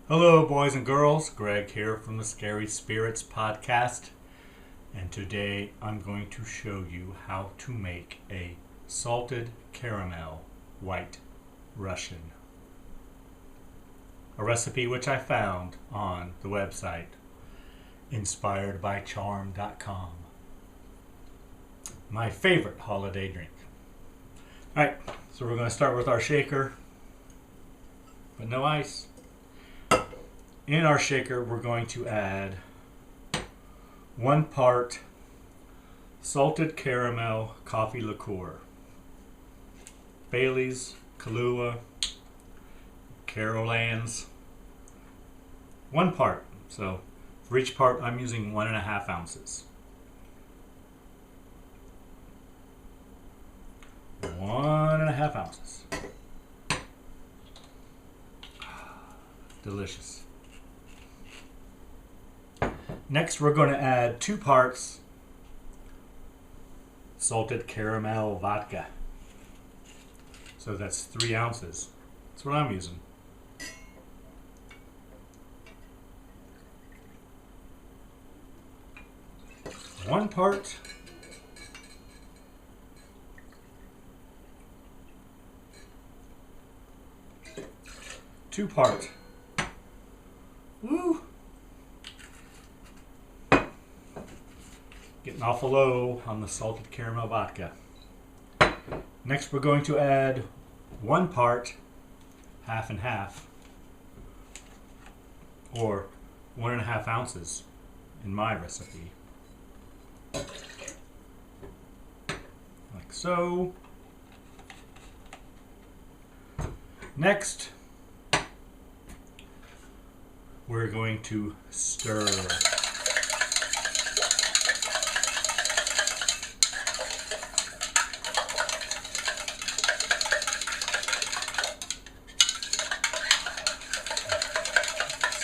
Hello, boys and girls. Greg here from the Scary Spirits podcast. And today I'm going to show you how to make a salted caramel white Russian. A recipe which I found on the website inspiredbycharm.com. My favorite holiday drink. Alright, so we're going to start with our shaker, but no ice. In our shaker, we're going to add 1 part salted caramel coffee liqueur, Bailey's, Kahlua, Carolans, 1 part. So for each part, I'm using 1.5 ounces. 1.5 ounces. Delicious. Next, we're going to add 2 parts Salted Caramel Vodka. So that's 3 ounces. That's what I'm using. One part two part. Woo! Getting awful low on the salted caramel vodka. Next, we're going to add 1 part half and half, or 1.5 ounces in my recipe. Like so. Next, we're going to stir.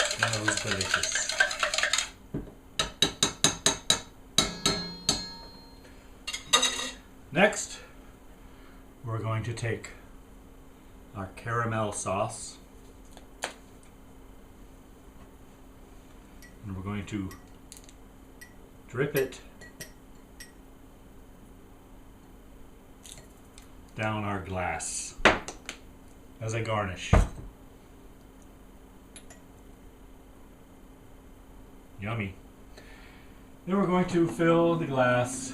Smells delicious. Next, we're going to take our caramel sauce and we're going to drip it down our glass as a garnish. Yummy. Then we're going to fill the glass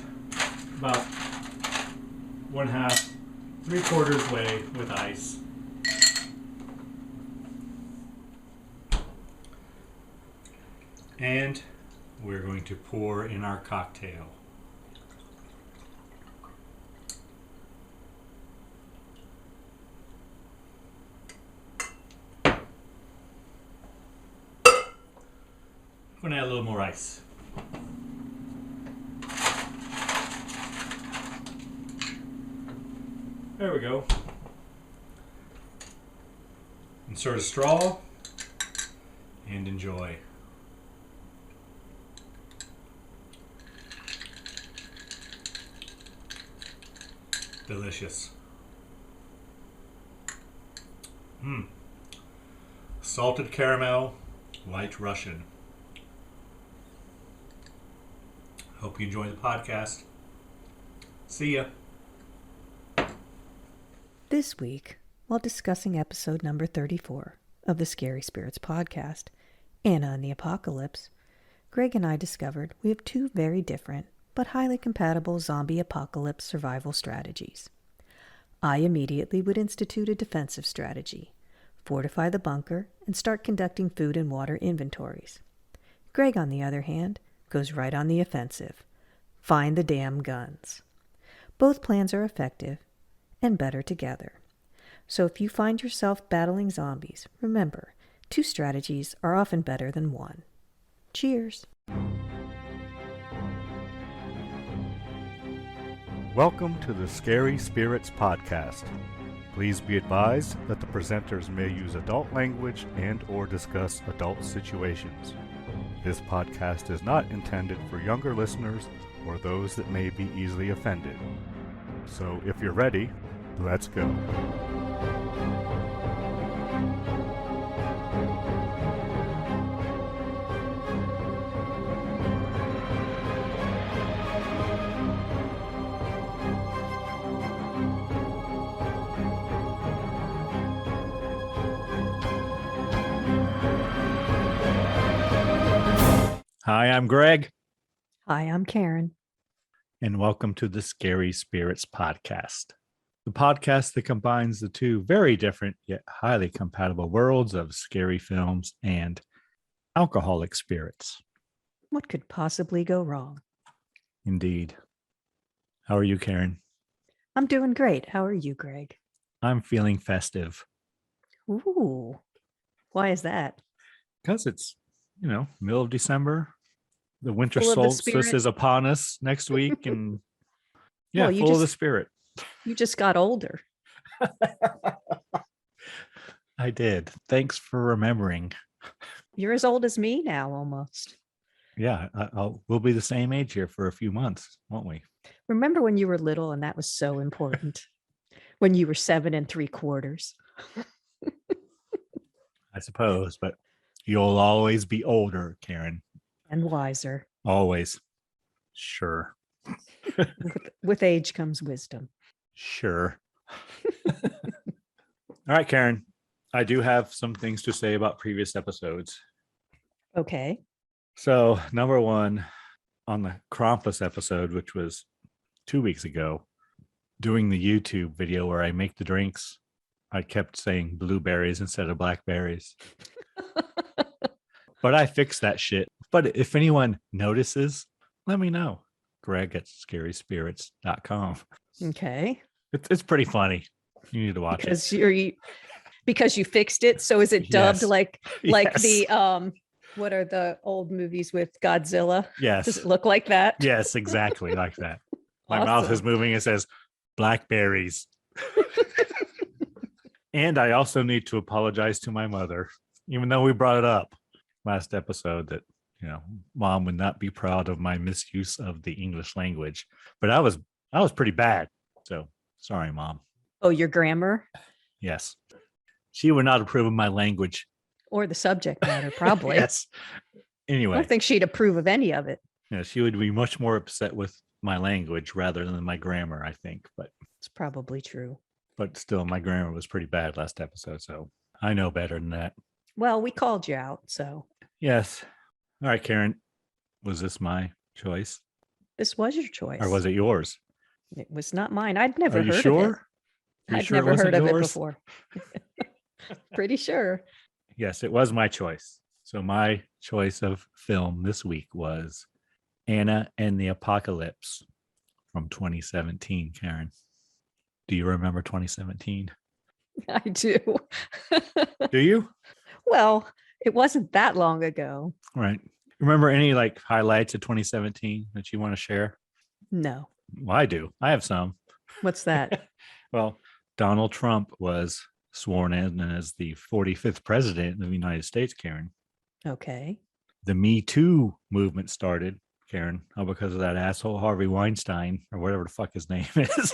about 1/2, 3/4 way with ice. And we're going to pour in our cocktail. I'm going to add a little more ice. There we go. Insert a straw and enjoy. Delicious. Salted caramel white Russian. Hope you enjoy the podcast. See ya. This week, while discussing episode number 34 of the Scary Spirits podcast, Anna and the Apocalypse, Greg and I discovered we have 2 very different but highly compatible zombie apocalypse survival strategies. I immediately would institute a defensive strategy, fortify the bunker, and start conducting food and water inventories. Greg, on the other hand, goes right on the offensive. Find the damn guns. Both plans are effective and better together. So if you find yourself battling zombies, remember, 2 strategies are often better than 1. Cheers. Welcome to the Scary Spirits podcast. Please be advised that the presenters may use adult language and or discuss adult situations. This podcast is not intended for younger listeners or those that may be easily offended. So if you're ready, let's go. Hi, I'm Greg, Hi, I'm Karen. and welcome to the Scary Spirits Podcast, the podcast that combines the two very different yet highly compatible worlds of scary films and alcoholic spirits. What could possibly go wrong? Indeed. How are you, Karen? I'm doing great. How are you, Greg? I'm feeling festive Ooh, why is that? because it's, middle of December. The winter Full of the solstice spirit? is upon us next week, and yeah, Well, you full of the just- spirit. You just got older. I did. Thanks for remembering. You're as old as me now, almost. Yeah, we'll be the same age here for a few months, won't we? Remember when you were little and that was so important? When you were 7 3/4. I suppose, but you'll always be older, Karen. And wiser. Always. Sure. With age comes wisdom. Sure. All right, Karen. I do have some things to say about previous episodes. Okay. So, number one, on the Krampus episode, which was 2 weeks ago, doing the YouTube video where I make the drinks, I kept saying blueberries instead of blackberries. But I fixed that shit. But if anyone notices, let me know. Greg at scaryspirits.com. Okay. It's pretty funny. You need to watch it. Because you fixed it. So is it dubbed Yes. like Yes. the what are the old movies with Godzilla? Yes. Does it look like that? Yes, exactly like that. My mouth is Awesome. moving. It says blackberries. And I also need to apologize to my mother, even though we brought it up last episode that, Mom would not be proud of my misuse of the English language. But I was pretty bad. So sorry, Mom. Oh, your grammar Yes. She would not approve of my language. or the subject matter, probably. Yes. I Anyway, don't think she'd approve of any of it. she would be much more upset with my language rather than my grammar, I think. It's probably true. But still, my grammar was pretty bad last episode. So I know better than that. Well, we called you out, so Yes. All right, Karen. Was this my choice this was your choice. or was it yours? It was not mine. I'd never Are you heard sure? of it. Are you I'd sure it never heard wasn't of it yours? before. Pretty sure. Yes, it was my choice. So my choice of film this week was Anna and the Apocalypse from 2017, Karen. Do you remember 2017? I do. Do you? Well, it wasn't that long ago. Right. Remember any highlights of 2017 that you want to share? No. Well, I do. I have some. What's that? Well, Donald Trump was sworn in as the 45th president of the United States, Karen. Okay. The Me Too movement started, Karen, because of that asshole Harvey Weinstein or whatever the fuck his name is.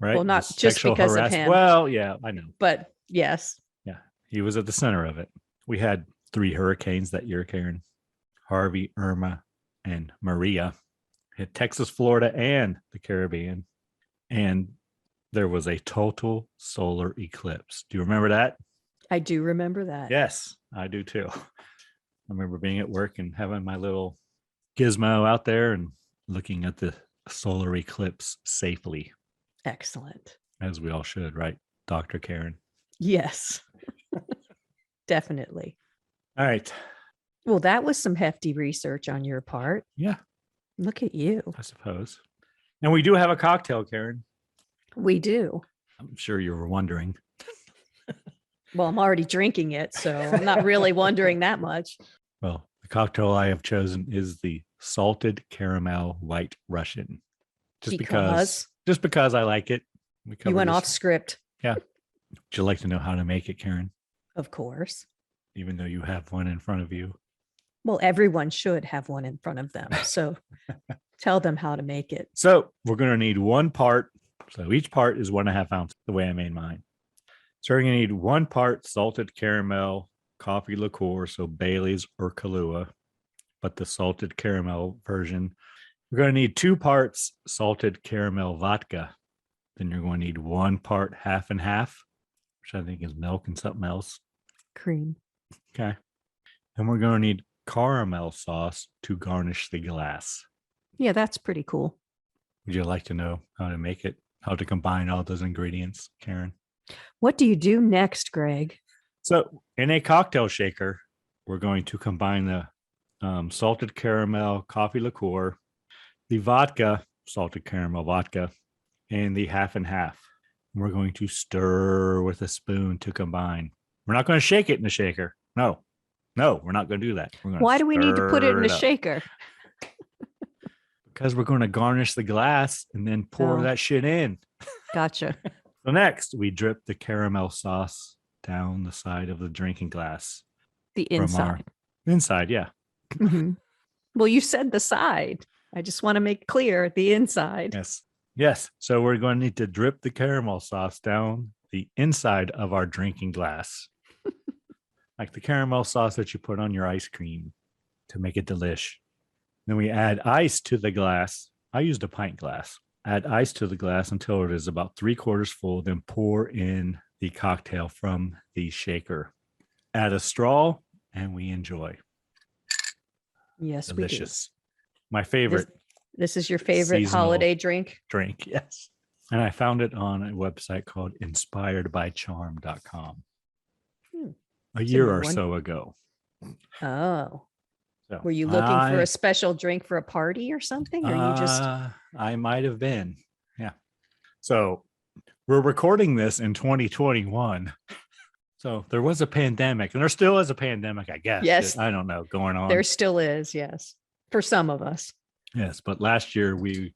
Right? Well, not The just sexual because of harassment. him. Well, yeah, I know. But yes. Yeah, he was at the center of it. We had 3 hurricanes that year, Karen. Harvey, Irma, and Maria hit Texas, Florida, and the Caribbean. And there was a total solar eclipse. Do you remember that? I do remember that. Yes, I do too. I remember being at work and having my little gizmo out there and looking at the solar eclipse safely, Excellent. as we all should, right, Dr. Karen? Yes. Definitely. All right. Well, that was some hefty research on your part. Yeah, Look at you. I suppose. And we do have a cocktail, Karen. We do. I'm sure you were wondering. Well, I'm already drinking it, so I'm not really wondering that much. Well, the cocktail I have chosen is the Salted Caramel White Russian. Just because I like it. You went off script. Would you like to know how to make it, Karen? Of course. Even though you have one in front of you. Well, everyone should have one in front of them. So tell them how to make it. So we're going to need 1 part. So each part is 1.5 ounces, the way I made mine. So we're going to need 1 part salted caramel coffee liqueur, so Bailey's or Kahlua, but the salted caramel version. We're going to need 2 parts salted caramel vodka. Then you're going to need 1 part half and half, which I think is milk and something else. Cream. Okay. And we're going to need caramel sauce to garnish the glass. Yeah, that's pretty cool. Would you like to know how to make it? How to combine all those ingredients, Karen? What do you do next, Greg? So, in a cocktail shaker, we're going to combine the salted caramel coffee liqueur, the vodka, salted caramel vodka, and the half and half. We're going to stir with a spoon to combine. We're not going to shake it in the shaker. No, we're not going to do that. Why do we need to put it in a up. shaker? Because we're going to garnish the glass and then pour that shit in. Gotcha. So next, we drip the caramel sauce down the side of the drinking glass. The inside. Inside, yeah. Mm-hmm. Well, you said the side. I just want to make clear the inside. Yes. So we're going to need to drip the caramel sauce down the inside of our drinking glass. Like the caramel sauce that you put on your ice cream to make it delish. Then we add ice to the glass. I used a pint glass. Add ice to the glass until it is about 3/4 full. Then pour in the cocktail from the shaker. Add a straw and we enjoy. Yes, delicious. My favorite. This is your favorite holiday drink? Drink, yes. And I found it on a website called inspiredbycharm.com a year or so ago. Oh. So, were you looking for a special drink for a party or something? Or you just I might have been. Yeah. So we're recording this in 2021. So there was a pandemic, and there still is a pandemic, I guess. Yes. I don't know, going on. There still is, yes. For some of us. Yes, but last year we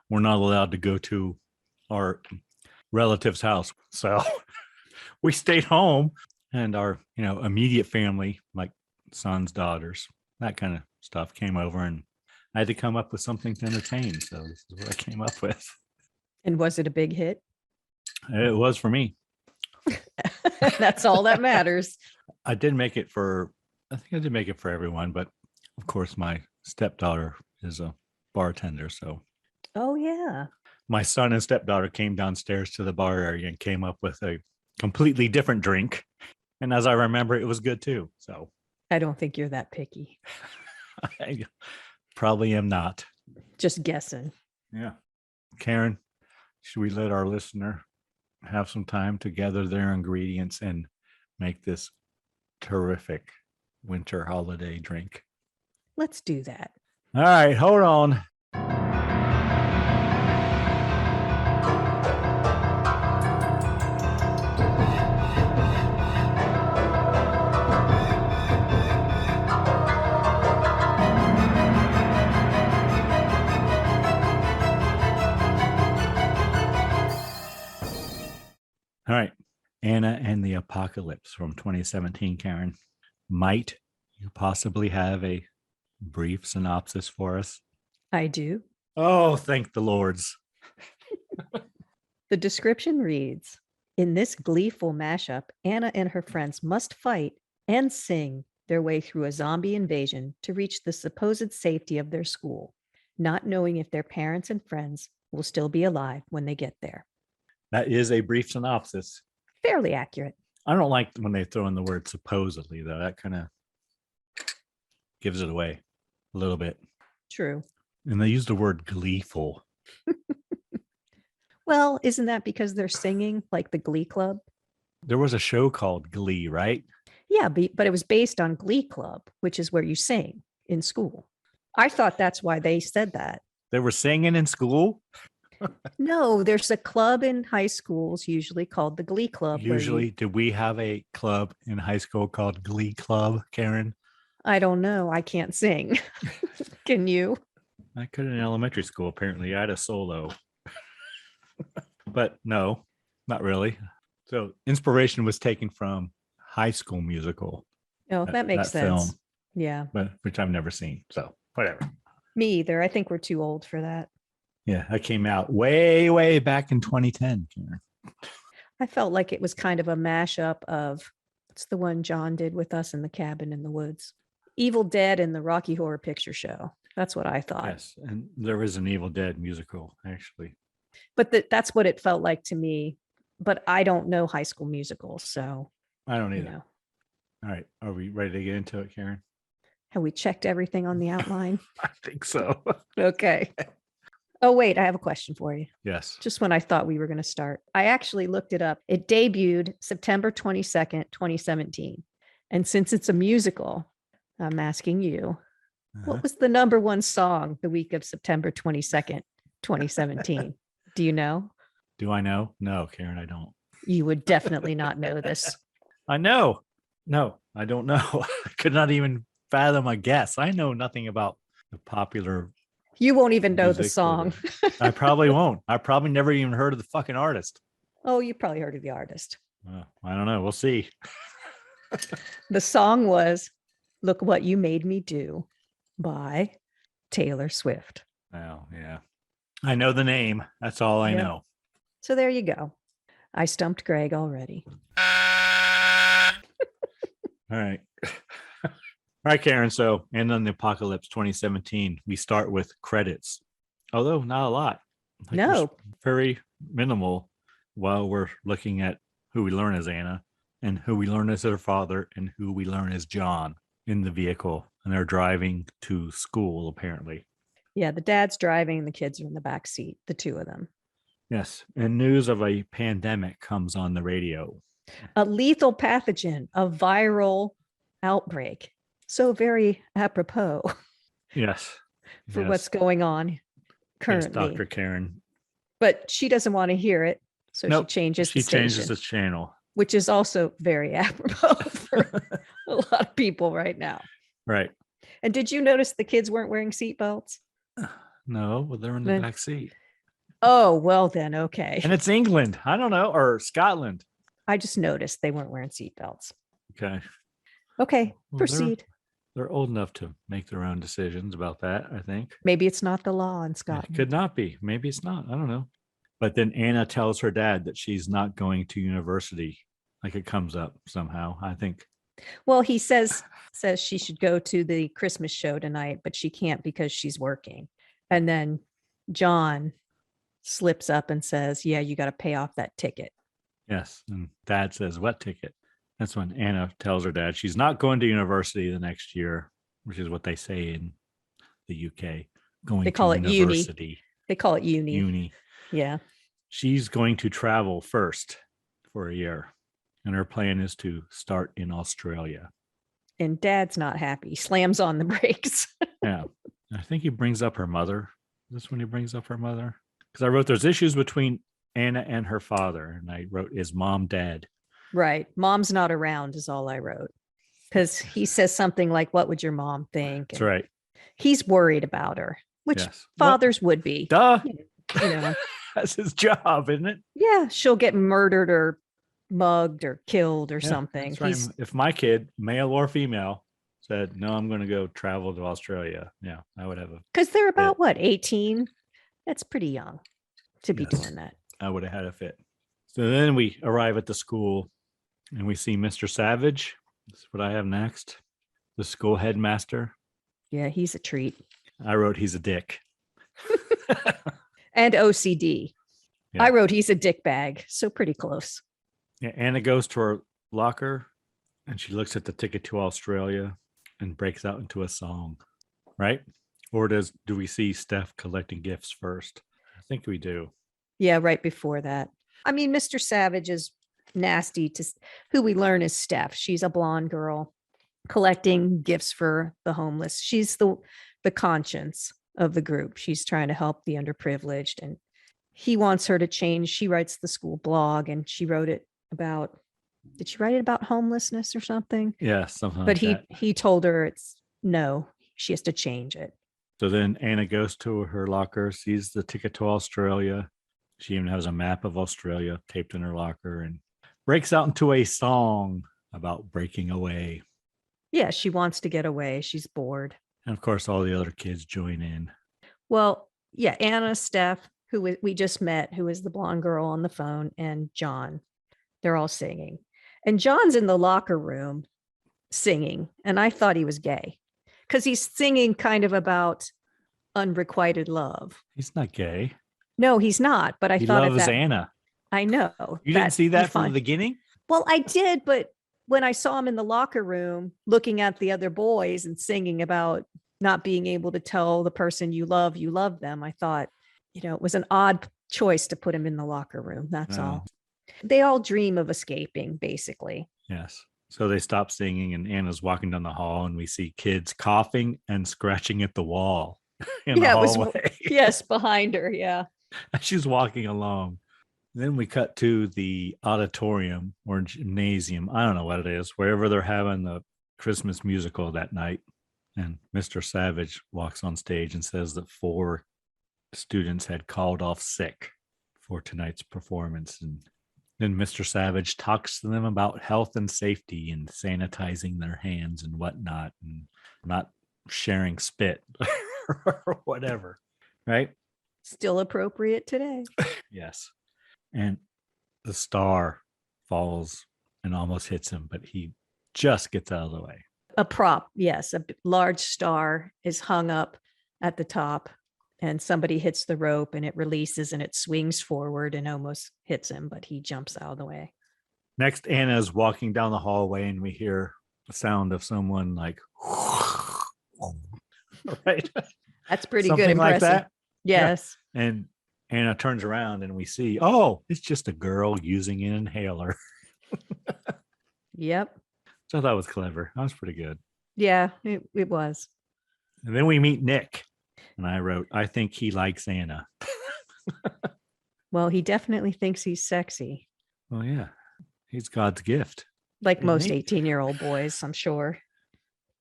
were not allowed to go to our relative's house. So we stayed home, and our, immediate family, like sons, daughters, that kind of stuff, came over, and I had to come up with something to entertain. So this is what I came up with. And was it a big hit? It was for me. That's all that matters. I think I did make it for everyone, but of course my stepdaughter is a bartender. So, oh yeah, my son and stepdaughter came downstairs to the bar area and came up with a completely different drink. And as I remember, it was good too. So I don't think you're that picky. I probably am not. Just guessing. Yeah. Karen, should we let our listener have some time to gather their ingredients and make this terrific winter holiday drink? Let's do that. All right, hold on. All right. Anna and the Apocalypse from 2017, Karen. Might you possibly have a brief synopsis for us? I do. Oh, thank the Lords. The description reads, in this gleeful mashup, Anna and her friends must fight and sing their way through a zombie invasion to reach the supposed safety of their school, not knowing if their parents and friends will still be alive when they get there. That is a brief synopsis. Fairly accurate. I don't like when they throw in the word supposedly, though. That kind of gives it away a little bit. True. And they use the word gleeful. Well, isn't that because they're singing like the Glee Club? There was a show called Glee, right? Yeah, but it was based on Glee Club, which is where you sing in school. I thought that's why they said that. They were singing in school? No, there's a club in high schools usually called the Glee Club. Usually, did we have a club in high school called Glee Club, Karen? I don't know. I can't sing. Can you? I could in elementary school, apparently. I had a solo. But no, not really. So inspiration was taken from High School Musical. Oh, that makes sense. Film, yeah. But which I've never seen. So whatever. Me either. I think we're too old for that. Yeah, that came out way, way back in 2010. Karen. I felt like it was kind of a mashup of, what's the one John did with us in the cabin in the woods? Evil Dead and the Rocky Horror Picture Show. That's what I thought. Yes, and there is an Evil Dead musical, actually. But that's what it felt like to me. But I don't know High School Musicals, so. I don't either. All right, are we ready to get into it, Karen? Have we checked everything on the outline? I think so. Okay. Oh, wait, I have a question for you. Yes. Just when I thought we were going to start, I actually looked it up. It debuted September 22nd, 2017. And since it's a musical, I'm asking you, what was the number one song the week of September 22nd, 2017? Do you know? Do I know? No, Karen, I don't. You would definitely not know this. I know. No, I don't know. I could not even fathom a guess. I know nothing about the popular. You won't even know the music or song. I probably won't. I probably never even heard of the fucking artist. Oh, you probably heard of the artist. I don't know. We'll see. The song was Look What You Made Me Do by Taylor Swift. Oh, yeah. I know the name. That's all I Yep. know. So there you go. I stumped Greg already. All right. All right, Karen. So, and on the Apocalypse 2017, we start with credits, although not a lot. No. Very minimal while we're looking at who we learn as Anna and who we learn as her father and who we learn as John in the vehicle. And they're driving to school, apparently. Yeah, the dad's driving and the kids are in the back seat, the two of them. Yes. And news of a pandemic comes on the radio. A lethal pathogen, a viral outbreak. So very apropos Yes. for Yes. what's going on Yes, currently. Dr. Karen. But she doesn't want to hear it. So Nope, she changes She the station, changes the channel. which is also very apropos for a lot of people right now. Right. And did you notice the kids weren't wearing seatbelts? No, well, they're in the Then- back seat. Oh, well then, okay. And it's England. I don't know. Or Scotland. I just noticed they weren't wearing seatbelts. Okay. Okay, Well, proceed. They're old enough to make their own decisions about that, I think. Maybe it's not the law in It Scotland. could not be. Maybe it's not. I don't know. But then Anna tells her dad that she's not going to university. Like it comes up somehow, I think. Well, he says she should go to the Christmas show tonight, but she can't because she's working. And then John slips up and says, yeah, you got to pay off that ticket. Yes. And dad says, what ticket? That's when Anna tells her dad she's not going to university the next year, which is what they say in the UK. Going They call to it uni. university. They call it uni. Uni. Yeah. She's going to travel first for a year. And her plan is to start in Australia. And dad's not happy. He slams on the brakes. Yeah. I think he brings up her mother. Is this when he brings up her mother? Because I wrote there's issues between Anna and her father. And I wrote, is mom dead? Right. Mom's not around is all I wrote. Because he says something like, what would your mom think? That's And right. he's worried about her, which Yes. Well, fathers would be. duh. You know, That's his job, isn't it? yeah, she'll get murdered or mugged or killed or Yeah, something. that's right. If my kid, male or female, said, no, I'm going to go travel to Australia. Yeah, I would have Because they're about what, 18? That's pretty young to be Yes. doing that. I would have had a fit. So then we arrive at the school and we see Mr. Savage. That's what I have next. The school headmaster. Yeah, he's a treat. I wrote he's a dick. And OCD. Yeah. I wrote he's a dick bag. So pretty close. Yeah, Anna goes to her locker and she looks at the ticket to Australia and breaks out into a song, right? Or do we see Steph collecting gifts first? I think we do. Yeah, right before that. I mean, Mr. Savage is nasty to who we learn is Steph. She's a blonde girl collecting gifts for the homeless. She's the conscience of the group. She's trying to help the underprivileged, and he wants her to change. She writes the school blog, and she wrote it about, did she write it about homelessness or something? Yeah, something But like that. he told her it's no, she has to change it. So then Anna goes to her locker, sees the ticket to Australia. She even has a map of Australia taped in her locker and breaks out into a song about breaking away. Yeah, she wants to get away. She's bored. And of course, all the other kids join in. Well, yeah, Anna, Steph, who we just met, who is the blonde girl on the phone, and John. They're all singing. And John's in the locker room singing. And I thought he was gay because he's singing kind of about unrequited love. He's not gay. No, he's not. But I He thought loves that. Anna. I know. You didn't see that from the fine. beginning? Well, I did, but when I saw him in the locker room looking at the other boys and singing about not being able to tell the person you love them, I thought, it was an odd choice to put him in the locker room. That's all. They all dream of escaping, basically. Yes. So they stop singing, and Anna's walking down the hall, and we see kids coughing and scratching at the wall in the hallway. Yes, behind her. Yeah. She's walking along. Then we cut to the auditorium or gymnasium. I don't know what it is, wherever they're having the Christmas musical that night. And Mr. Savage walks on stage and says that 4 students had called off sick for tonight's performance. And then Mr. Savage talks to them about health and safety and sanitizing their hands and whatnot, and not sharing spit or whatever, right? Still appropriate today. Yes. And the star falls and almost hits him, but he just gets out of the way. A prop, yes. A large star is hung up at the top, and somebody hits the rope and it releases and it swings forward and almost hits him, but he jumps out of the way. Next, Anna is walking down the hallway and we hear the sound of someone like, right? That's pretty Something good. Impressive. Like that. Yes. Yeah. And Anna turns around and we see, oh, it's just a girl using an inhaler. Yep. So I thought it was clever. That was pretty good. Yeah, it was. And then we meet Nick. And I wrote, I think he likes Anna. Well, he definitely thinks he's sexy. Well, yeah. He's God's gift. Like most 18-year-old boys, I'm sure.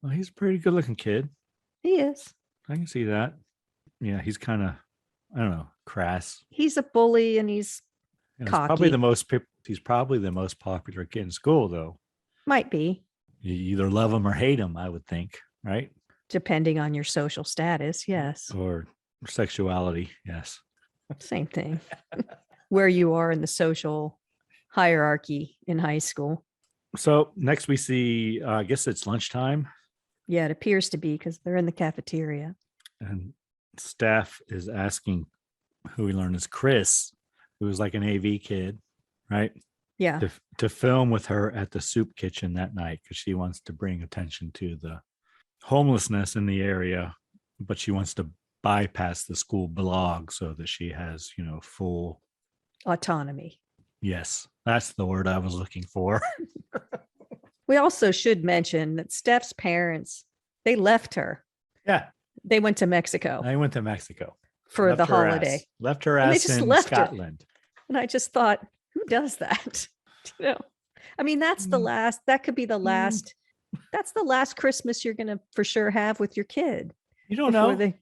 Well, he's a pretty good looking kid. He is. I can see that. Yeah, he's kind of, I don't know, crass. He's a bully and he's cocky. He's probably the most popular kid in school, though. Might be. You either love him or hate him, I would think, right? Depending on your social status, yes. Or sexuality, yes. Same thing. Where you are in the social hierarchy in high school. So next we see, I guess it's lunchtime. Yeah, it appears to be because they're in the cafeteria. And Steph is asking, who we learn is Chris, who is like an AV kid, right? Yeah. To film with her at the soup kitchen that night because she wants to bring attention to the homelessness in the area, but she wants to bypass the school blog so that she has, full autonomy. Yes, that's the word I was looking for. We also should mention that Steph's parents, they left her. Yeah. They went to Mexico. They went to Mexico for the holiday. Left her ass in Scotland. And I just thought, who does that? I mean, that's the last, that could be the last, that's the last Christmas you're going to for sure have with your kid. You don't know.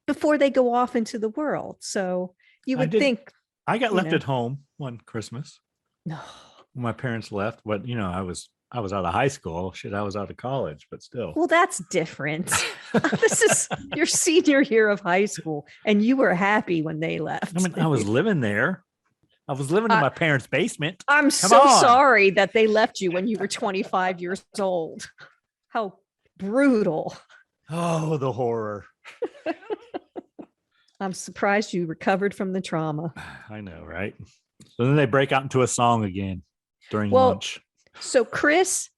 Before they go off into the world. So you would think. I got left at home one Christmas. No. My parents left, but I was out of high school. Shit, I was out of college, but still. Well, that's different. This is your senior year of high school, and you were happy when they left. I mean, I was living there. I was living in my parents' basement. I'm sorry that they left you when you were 25 years old. How brutal. Oh, the horror. I'm surprised you recovered from the trauma. I know, right? So then they break out into a song again during lunch. So Chris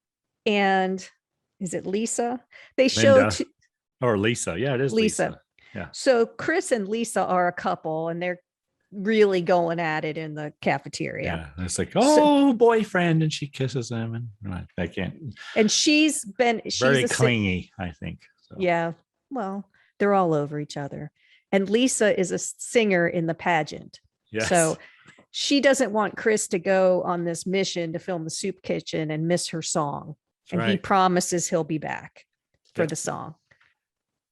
and is it Lisa? They Linda. showed or Lisa. Yeah, it is Lisa. Yeah. So Chris and Lisa are a couple and they're really going at it in the cafeteria. Yeah. It's like, boyfriend. And she kisses him and I can't. And she's very clingy, I think. So. Yeah. Well, they're all over each other. And Lisa is a singer in the pageant. Yes. So she doesn't want Chris to go on this mission to film the soup kitchen and miss her song. And he promises he'll be back for the song.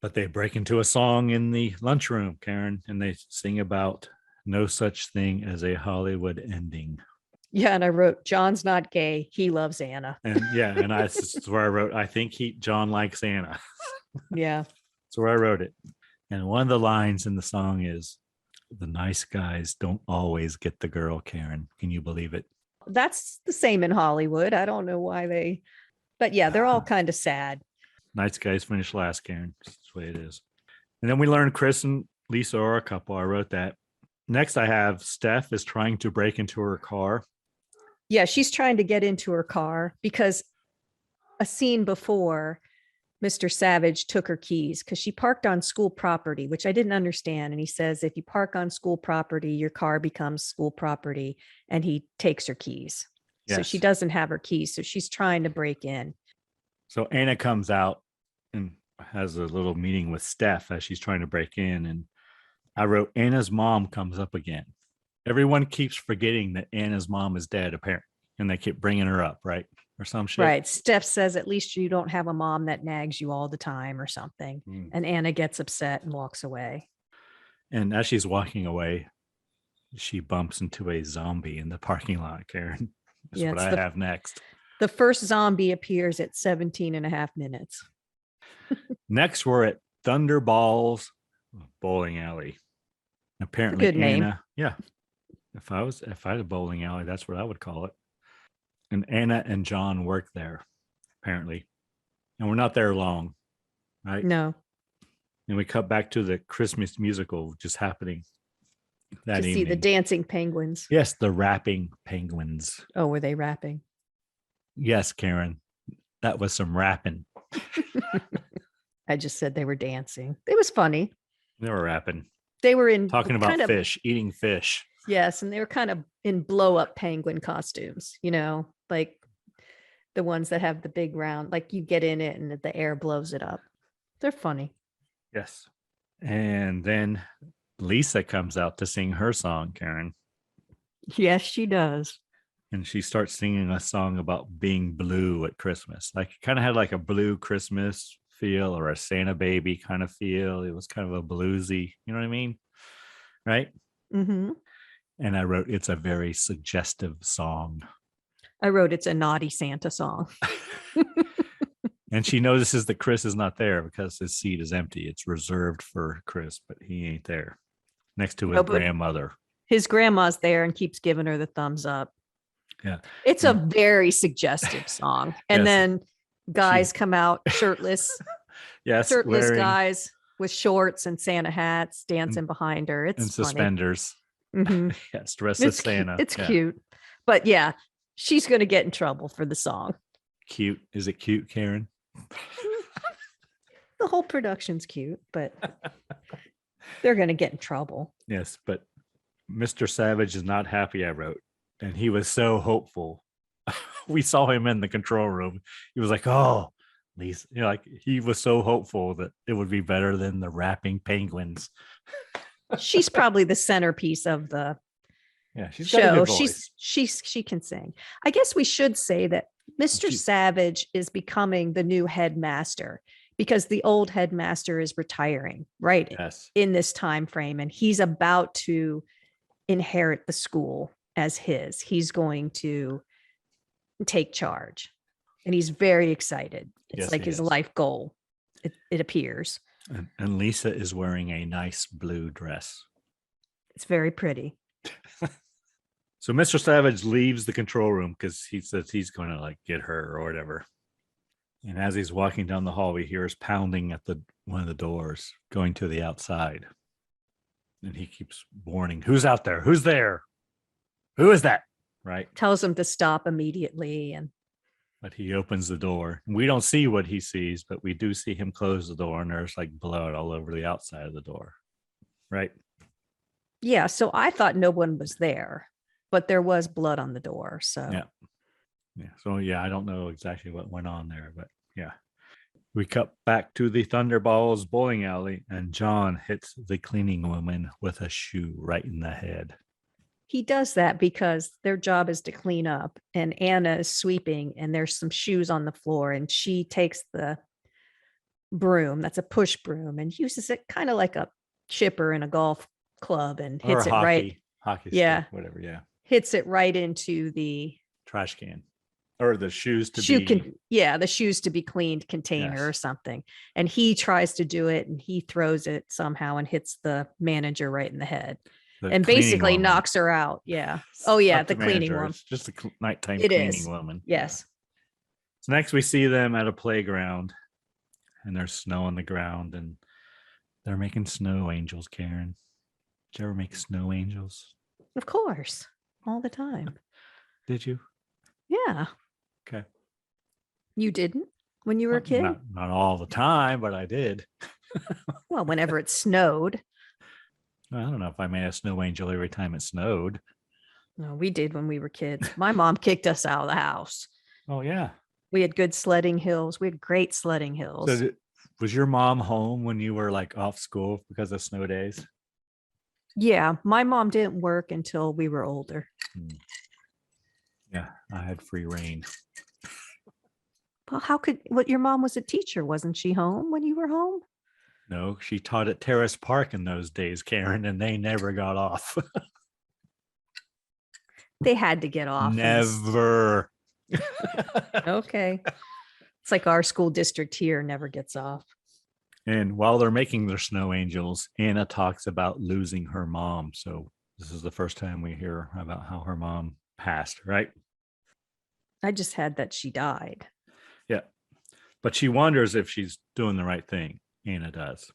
But they break into a song in the lunchroom, Karen, and they sing about no such thing as a Hollywood ending. Yeah. And I wrote, John's not gay. He loves Anna. And that's where I wrote, I think John likes Anna. Yeah. That's where I wrote it. And one of the lines in the song is, the nice guys don't always get the girl, Karen. Can you believe it? That's the same in Hollywood. I don't know why but yeah, they're all kind of sad. Nice guys finish last, Karen. That's the way it is. And then we learn Chris and Lisa are a couple. I wrote that. Next, I have Steph is trying to break into her car. Yeah, she's trying to get into her car because a scene before, Mr. Savage took her keys because she parked on school property, which I didn't understand. And he says, if you park on school property, your car becomes school property. And he takes her keys. So she Yes. doesn't have her keys. So she's trying to break in. So Anna comes out and has a little meeting with Steph as she's trying to break in. And I wrote, Anna's mom comes up again. Everyone keeps forgetting that Anna's mom is dead, apparently. And they keep bringing her up, right? Or some shit. Right. Steph says, at least you don't have a mom that nags you all the time or something. And Anna gets upset and walks away. And as she's walking away, she bumps into a zombie in the parking lot, Karen. That's what I have next. The first zombie appears at 17 and a half minutes. Next, we're at Thunderballs Bowling Alley. Apparently, good name. Anna. Yeah. If I had a bowling alley, that's what I would call it. And Anna and John work there, apparently. And we're not there long, right? No. And we cut back to the Christmas musical just happening that evening. See the dancing penguins. Yes, the rapping penguins. Oh, were they rapping? Yes, Karen. That was some rapping. I just said they were dancing. It was funny. They were rapping. They were in talking about fish, eating fish. Yes, and they were kind of in blow-up penguin costumes, like the ones that have the big round, like you get in it and the air blows it up. They're funny. Yes. And then Lisa comes out to sing her song, Karen. Yes, she does. And she starts singing a song about being blue at Christmas. Like it kind of had like a blue Christmas feel or a Santa baby kind of feel. It was kind of a bluesy, you know what I mean? Right? Mm-hmm. And I wrote, it's a very suggestive song. I wrote, it's a naughty Santa song. And she notices that Chris is not there because his seat is empty. It's reserved for Chris, but he ain't there. Next to his grandmother. His grandma's there and keeps giving her the thumbs up. Yeah. It's a very suggestive song. And yes. Then guys come out shirtless. Yes. Shirtless guys with shorts and Santa hats dancing behind her. It's and suspenders. Mm-hmm. Yes, dressed as Santa. It's cute. But yeah, she's going to get in trouble for the song. Cute. Is it cute, Karen? The whole production's cute, but they're going to get in trouble. Yes, but Mr. Savage is not happy, I wrote. And he was so hopeful. We saw him in the control room. He was like, oh, Lisa, like he was so hopeful that it would be better than the rapping penguins. She's probably the centerpiece of the show. She can sing. I guess we should say that Mr. Savage is becoming the new headmaster because the old headmaster is retiring, right? Yes. In this time frame, and he's about to inherit the school as his. He's going to take charge, and he's very excited. It's like his life goal. It appears. And Lisa is wearing a nice blue dress. It's very pretty. So Mr. Savage leaves the control room because he says he's going to like get her or whatever. And as he's walking down the hall, he hears pounding at one of the doors going to the outside. And he keeps warning, who's out there? Who's there? Who is that? Right. Tells him to stop immediately. But he opens the door. We don't see what he sees, but we do see him close the door, and there's like blood all over the outside of the door. Right. Yeah. So I thought no one was there, but there was blood on the door. So yeah. So I don't know exactly what went on there, but yeah. We cut back to the Thunderballs bowling alley, and John hits the cleaning woman with a shoe right in the head. He does that because their job is to clean up, and Anna is sweeping, and there's some shoes on the floor, and she takes the broom, that's a push broom, and uses it kind of like a chipper in a golf club and hits it right. Hockey stick, whatever, yeah. Hits it right into the trash can. Or the shoes to the shoes to be cleaned container or something. And he tries to do it, and he throws it somehow and hits the manager right in the head. And basically knocks her out. Yeah. Oh, yeah. The cleaning woman. It's just a nighttime cleaning woman. Yes. So next we see them at a playground, and there's snow on the ground, and they're making snow angels, Karen. Did you ever make snow angels? Of course. All the time. Did you? Yeah. Okay. You didn't when you were a kid? Not all the time, but I did. Well, whenever it snowed. I don't know if I made a snow angel every time it snowed. No, we did when we were kids. My mom kicked us out of the house. Oh, yeah. We had good sledding hills. We had great sledding hills. So was your mom home when you were like off school because of snow days? Yeah, my mom didn't work until we were older. Yeah, I had free reign. Well, your mom was a teacher. Wasn't she home when you were home? No, she taught at Terrace Park in those days, Karen, and they never got off. They had to get off. Never. Okay. It's like our school district here never gets off. And while they're making their snow angels, Anna talks about losing her mom. So this is the first time we hear about how her mom passed, right? I just had that she died. Yeah. But she wonders if she's doing the right thing. Anna does.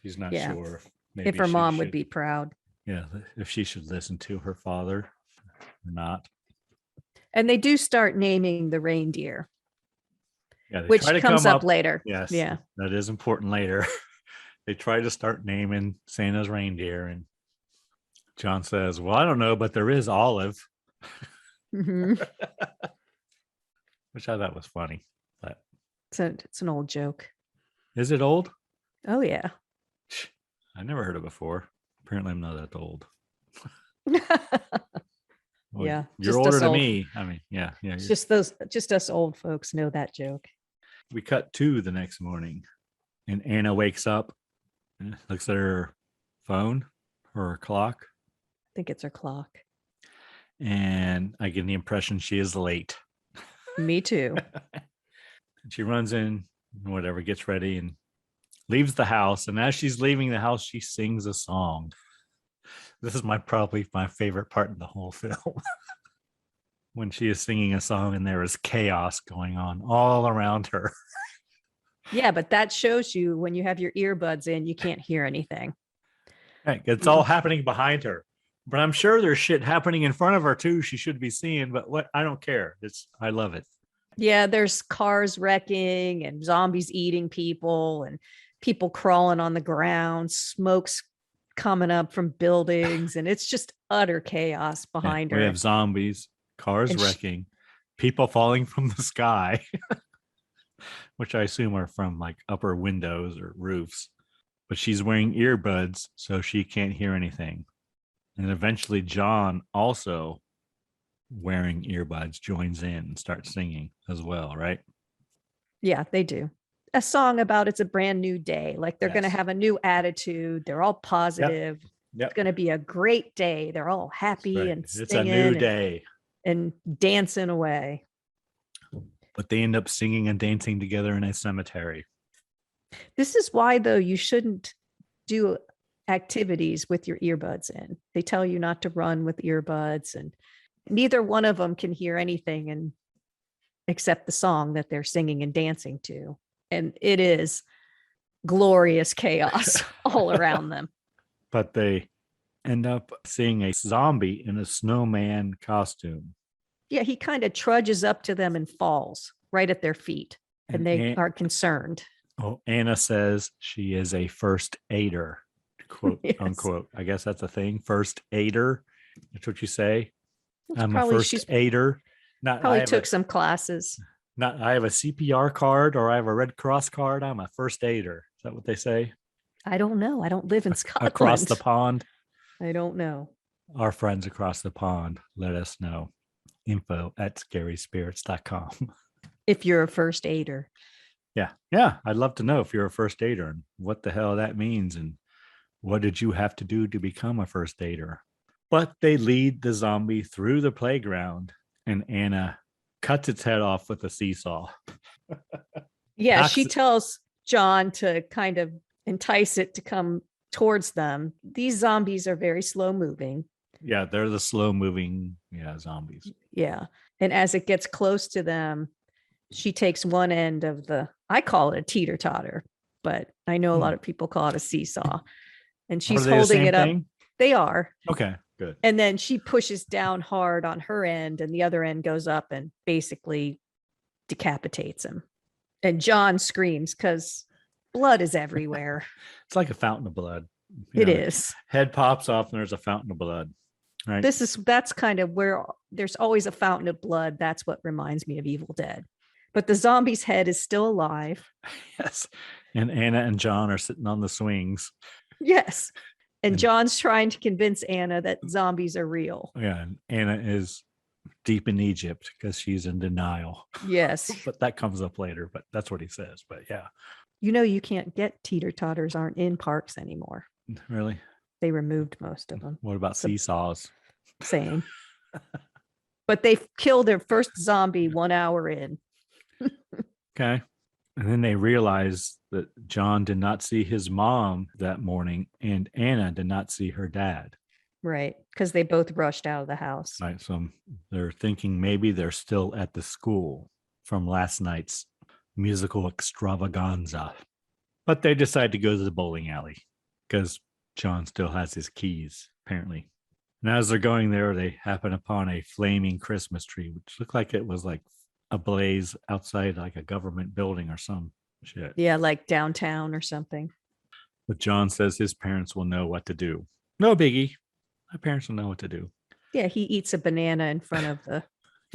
She's not sure. Maybe if her mom would be proud. Yeah. If she should listen to her father or not. And they do start naming the reindeer. Yeah, which comes up later. Yes. Yeah. That is important later. They try to start naming Santa's reindeer. And John says, well, I don't know, but there is Olive. Mm-hmm. Which I thought was funny. But it's an old joke. Is it old? Oh, yeah. I never heard it before. Apparently, I'm not that old. Well, yeah. You're older than me. I mean, yeah. Just us old folks know that joke. We cut to the next morning and Anna wakes up and looks at her phone or her clock. I think it's her clock. And I get the impression she is late. Me too. She runs in, whatever, gets ready and leaves the house. And as she's leaving the house, she sings a song. This is probably my favorite part of the whole film. When she is singing a song and there is chaos going on all around her. Yeah, but that shows you when you have your earbuds in, you can't hear anything. Right, it's all happening behind her. But I'm sure there's shit happening in front of her too. She should be seeing, but I don't care. I love it. Yeah, there's cars wrecking and zombies eating people and people crawling on the ground, smoke's coming up from buildings, and it's just utter chaos behind her. We have zombies, cars wrecking, people falling from the sky, which I assume are from like upper windows or roofs. But she's wearing earbuds, so she can't hear anything. And eventually John, also wearing earbuds, joins in and starts singing as well, right? Yeah, they do. A song about it's a brand new day. Like they're going to have a new attitude. They're all positive. Yep. It's going to be a great day. They're all happy and singing. It's a new day. And dancing away. But they end up singing and dancing together in a cemetery. This is why, though, you shouldn't do activities with your earbuds in. They tell you not to run with earbuds, and neither one of them can hear anything except the song that they're singing and dancing to. And it is glorious chaos all around them. But they end up seeing a zombie in a snowman costume. Yeah, he kind of trudges up to them and falls right at their feet. And they are concerned. Oh, Anna says she is a first aider, quote unquote. I guess that's a thing. First aider. That's what you say. I'm a first aider. Probably took some classes. I have a CPR card or I have a Red Cross card. I'm a first aider. Is that what they say? I don't know. I don't live in Scotland. Across the pond? I don't know. Our friends across the pond, let us know. info@scaryspirits.com. If you're a first aider. Yeah. I'd love to know if you're a first aider and what the hell that means and what did you have to do to become a first aider. But they lead the zombie through the playground and Anna cuts its head off with a seesaw. Yeah, she tells John to kind of entice it to come towards them. These zombies are very slow moving. Yeah, they're the slow moving zombies. Yeah. And as it gets close to them, she takes one end of I call it a teeter-totter, but I know a lot of people call it a seesaw. And she's holding it up. They are. Okay. Good. And then she pushes down hard on her end, and the other end goes up and basically decapitates him. And John screams because blood is everywhere. It's like a fountain of blood. It is. Head pops off and there's a fountain of blood. Right. That's kind of where there's always a fountain of blood. That's what reminds me of Evil Dead. But the zombie's head is still alive. Yes. And Anna and John are sitting on the swings. Yes. And John's trying to convince Anna that zombies are real. Yeah. And Anna is deep in Egypt because she's in denial. Yes. But that comes up later, but that's what he says. But yeah. You know, you can't get teeter-totters aren't in parks anymore. Really? They removed most of them. What about seesaws? Same. But they killed their first zombie 1 hour in. Okay. And then they realize that John did not see his mom that morning and Anna did not see her dad. Right. Because they both rushed out of the house. Right. So they're thinking maybe they're still at the school from last night's musical extravaganza. But they decide to go to the bowling alley because John still has his keys, apparently. And as they're going there, they happen upon a flaming Christmas tree, which looked like it was like ablaze outside like a government building or some shit. Yeah, like downtown or something. But John says his parents will know what to do. No biggie. My parents will know what to do. Yeah, he eats a banana in front of the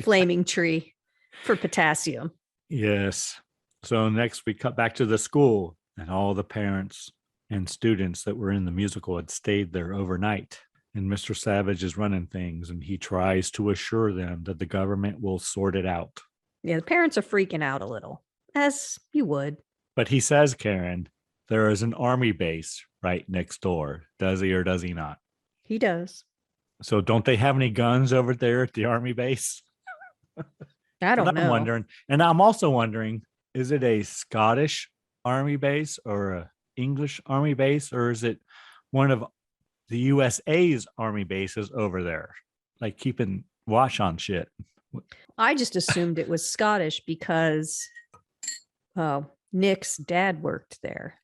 flaming tree for potassium. Yes. So next we cut back to the school, and all the parents and students that were in the musical had stayed there overnight. And Mr. Savage is running things, and he tries to assure them that the government will sort it out. Yeah, the parents are freaking out a little, as you would. But he says, Karen, there is an army base right next door. Does he or does he not? He does. So don't they have any guns over there at the army base? I don't know. I'm wondering, and I'm also wondering, is it a Scottish army base or a English army base, or is it one of the USA's army bases over there, like keeping watch on shit? I just assumed it was Scottish because Nick's dad worked there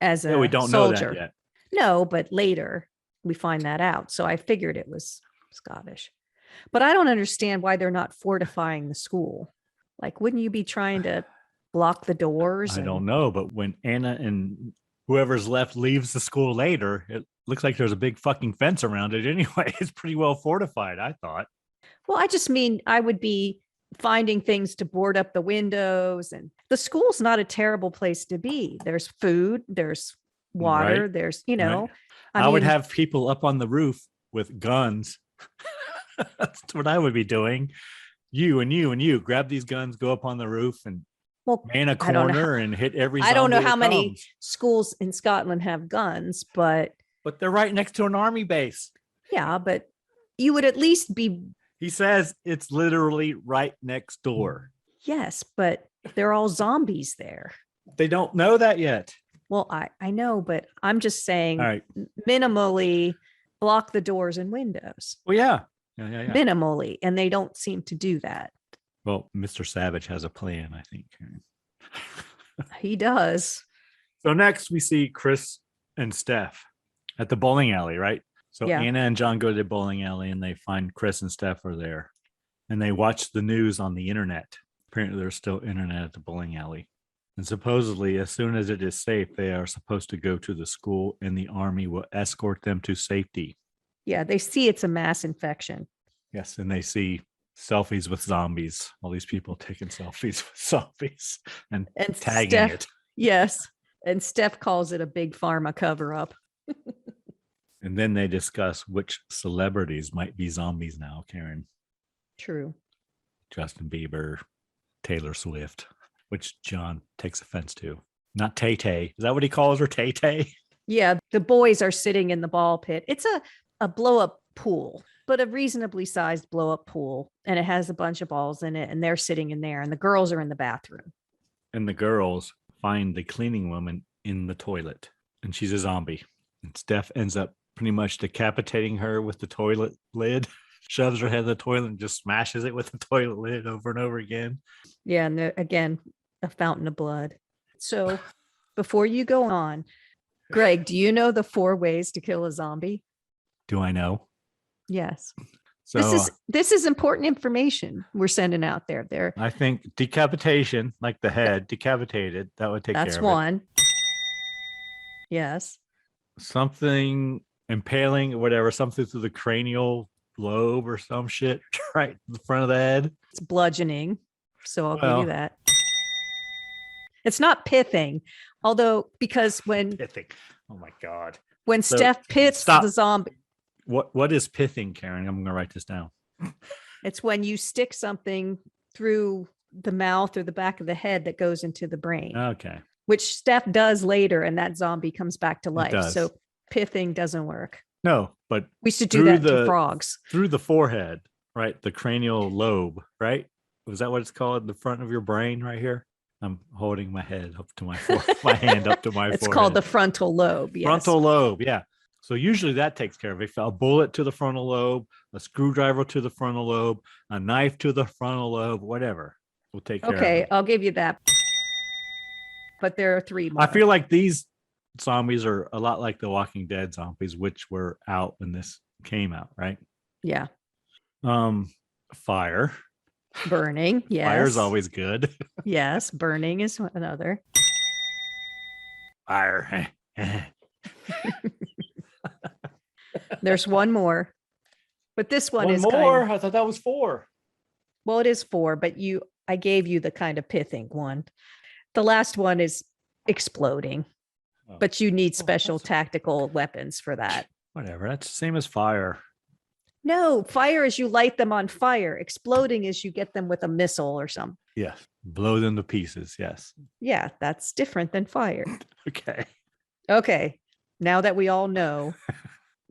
as a we don't soldier. know that yet. No, but later we find that out. So I figured it was Scottish. But I don't understand why they're not fortifying the school. Like, wouldn't you be trying to block the doors? I don't know, but when Anna and whoever's left leaves the school later, it looks like there's a big fucking fence around it anyway. It's pretty well fortified, I thought. Well, I just mean I would be finding things to board up the windows, and the school's not a terrible place to be. There's food, there's water, Right. there's, you know. Right. I would mean, have people up on the roof with guns. That's what I would be doing. You and you grab these guns, go up on the roof and man a I don't know corner and hit every I don't know zombie how that many comes. schools in Scotland have guns, but But they're right next to an army base. yeah, but you would at least be, He says it's literally right next door. yes, but they're all zombies there. They don't know that yet. Well, I know, but I'm just saying All right. minimally block the doors and windows. Well, yeah. Minimally, and they don't seem to do that. Well, Mr. Savage has a plan, I think. He does. So next we see Chris and Steph at the bowling alley, right? So Yeah. Anna and John go to the bowling alley and they find Chris and Steph are there. And they watch the news on the internet. Apparently there's still internet at the bowling alley. And supposedly, as soon as it is safe, they are supposed to go to the school and the army will escort them to safety. Yeah, they see it's a mass infection. Yes, and they see selfies with zombies. All these people taking selfies with zombies and tagging Steph, it. Yes. And Steph calls it a big pharma cover up. And then they discuss which celebrities might be zombies now, Karen. True. Justin Bieber, Taylor Swift, which John takes offense to. Not Tay-Tay. Is that what he calls her, Tay-Tay? Yeah, the boys are sitting in the ball pit. It's a blow-up pool, but a reasonably sized blow-up pool. And it has a bunch of balls in it. And they're sitting in there. And the girls are in the bathroom. And the girls find the cleaning woman in the toilet. And she's a zombie. And Steph ends up pretty much decapitating her with the toilet lid. Shoves her head in the toilet and just smashes it with the toilet lid over and over again. Yeah. And again, a fountain of blood. So before you go on, Greg, do you know the 4 ways to kill a zombie? Do I know? Yes. So This is important information we're sending out there. I think decapitation, like the head, decapitated, that would take care of it. That's one. Yes. Something impaling, whatever, something through the cranial lobe or some shit, right in the front of the head. It's bludgeoning. So I'll give Well- you that. It's not pithing, although because Pithing. Oh my God. when So, Steph pits stop. the zombie, What is pithing, Karen? I'm gonna write this down. it's when you stick something through the mouth or the back of the head that goes into the brain, Okay. which Steph does later, and that zombie comes back to life. does. So pithing doesn't work. No, but We should do Through that to the- frogs. through the forehead, right? The cranial lobe, right? Was that what it's called? The front of your brain right here? I'm holding my head up to my my hand up to my It's forehead. called the frontal lobe. Yes. Frontal lobe, yeah. So usually that takes care of it. A bullet to the frontal lobe, a screwdriver to the frontal lobe, a knife to the frontal lobe, whatever will take care of Okay, it. I'll give you that. But there are three more. I feel like these zombies are a lot like the Walking Dead zombies, which were out when this came out, right? Yeah. Fire. Burning. Yes. Fire's always good. Yes. Burning is another. Fire. There's one more. But this one is more. kind I thought that was 4. well, it is four, but I gave you the kind of pithing one. The last one is exploding, Oh. but you need Oh, special that's- tactical weapons for that. Whatever. That's the same as fire. No, fire is you light them on fire. Exploding is you get them with a missile or something. Yes. Blow them to pieces. Yes. Yeah, that's different than fire. Okay. Okay. Now that we all know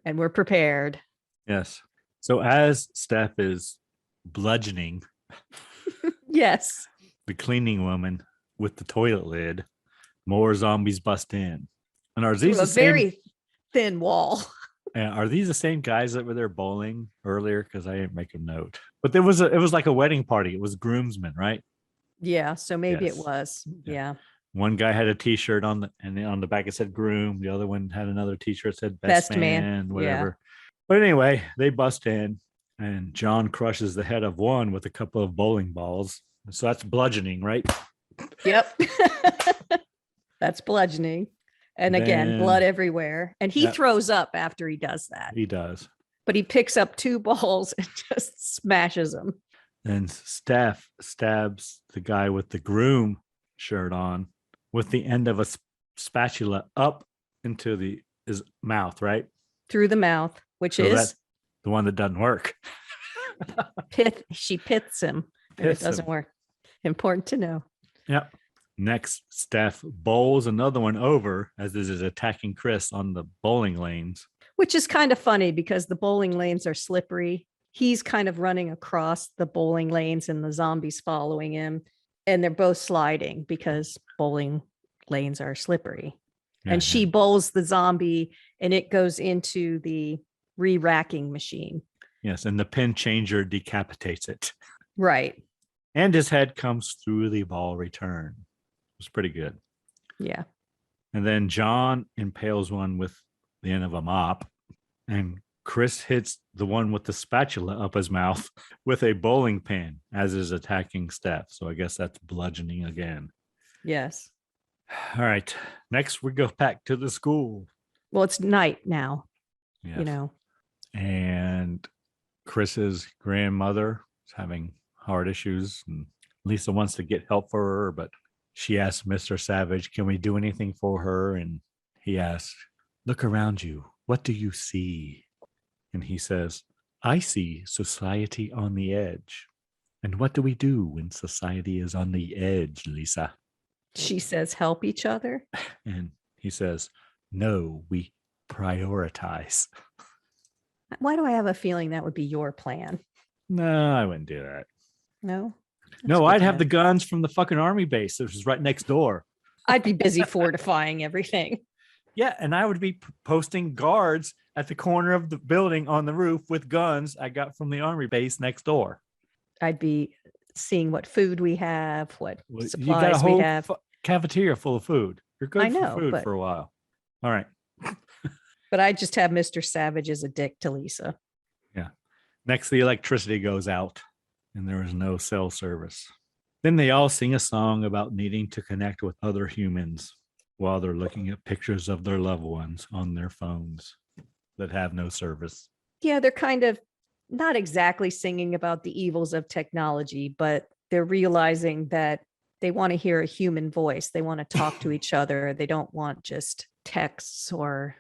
and we're prepared. Yes. So as Steph is bludgeoning Yes. the cleaning woman with the toilet lid, more zombies bust in. And are these Through a the same? very thin wall. Are these the same guys that were there bowling earlier? Because I didn't make a note. But it was like a wedding party. It was groomsmen, right? Yeah. So maybe Yes. it was. Yeah. Yeah. One guy had a T-shirt on, and on the back it said groom. The other one had another T-shirt that said best, Best man. man, Yeah. whatever. But anyway, they bust in, and John crushes the head of one with a couple of bowling balls. So that's bludgeoning, right? Yep. That's bludgeoning. And again, Then- blood everywhere. And he Yeah. throws up after he does that. He does. But he picks up two balls and just smashes them. Then Steph stabs the guy with the groom shirt on with the end of a spatula up into his mouth, right? Through the mouth, which So is that's the one that doesn't work. pith. She piths him. And it Piths doesn't him. work. Important to know. Yep. Next, Steph bowls another one over as this is attacking Chris on the bowling lanes. Which is kind of funny because the bowling lanes are slippery. He's kind of running across the bowling lanes and the zombies following him. And they're both sliding because bowling lanes are slippery. And she bowls the zombie and it goes into the re-racking machine. Yes, and the pin changer decapitates it. Right. And his head comes through the ball return. It was pretty good. Yeah. And then John impales one with the end of a mop. And Chris hits the one with the spatula up his mouth with a bowling pin as is attacking Steph. So I guess that's bludgeoning again. Yes. All right. Next, we go back to the school. Well, it's night now, Yes. you know. And Chris's grandmother is having heart issues. And Lisa wants to get help for her, but she asks Mr. Savage, can we do anything for her? And he asks, look around you. What do you see? And he says, I see society on the edge. And what do we do when society is on the edge, Lisa? She says, help each other. And he says, no, we prioritize. Why do I have a feeling that would be your plan? No, I wouldn't do that. No. No, good I'd to have know. the guns from the fucking army base, which is right next door. I'd be busy fortifying everything. Yeah, and I would be posting guards at the corner of the building on the roof with guns I got from the army base next door. I'd be seeing what food we have, what Well, you got a supplies we whole have. cafeteria full of food. You're good I know, for food but- for a while. All right. But I just have Mr. Savage as a dick to Lisa. Yeah. Next, the electricity goes out and there is no cell service. Then they all sing a song about needing to connect with other humans while they're looking at pictures of their loved ones on their phones that have no service. Yeah, they're kind of not exactly singing about the evils of technology, but they're realizing that they want to hear a human voice. They want to talk to each other. They don't want just texts or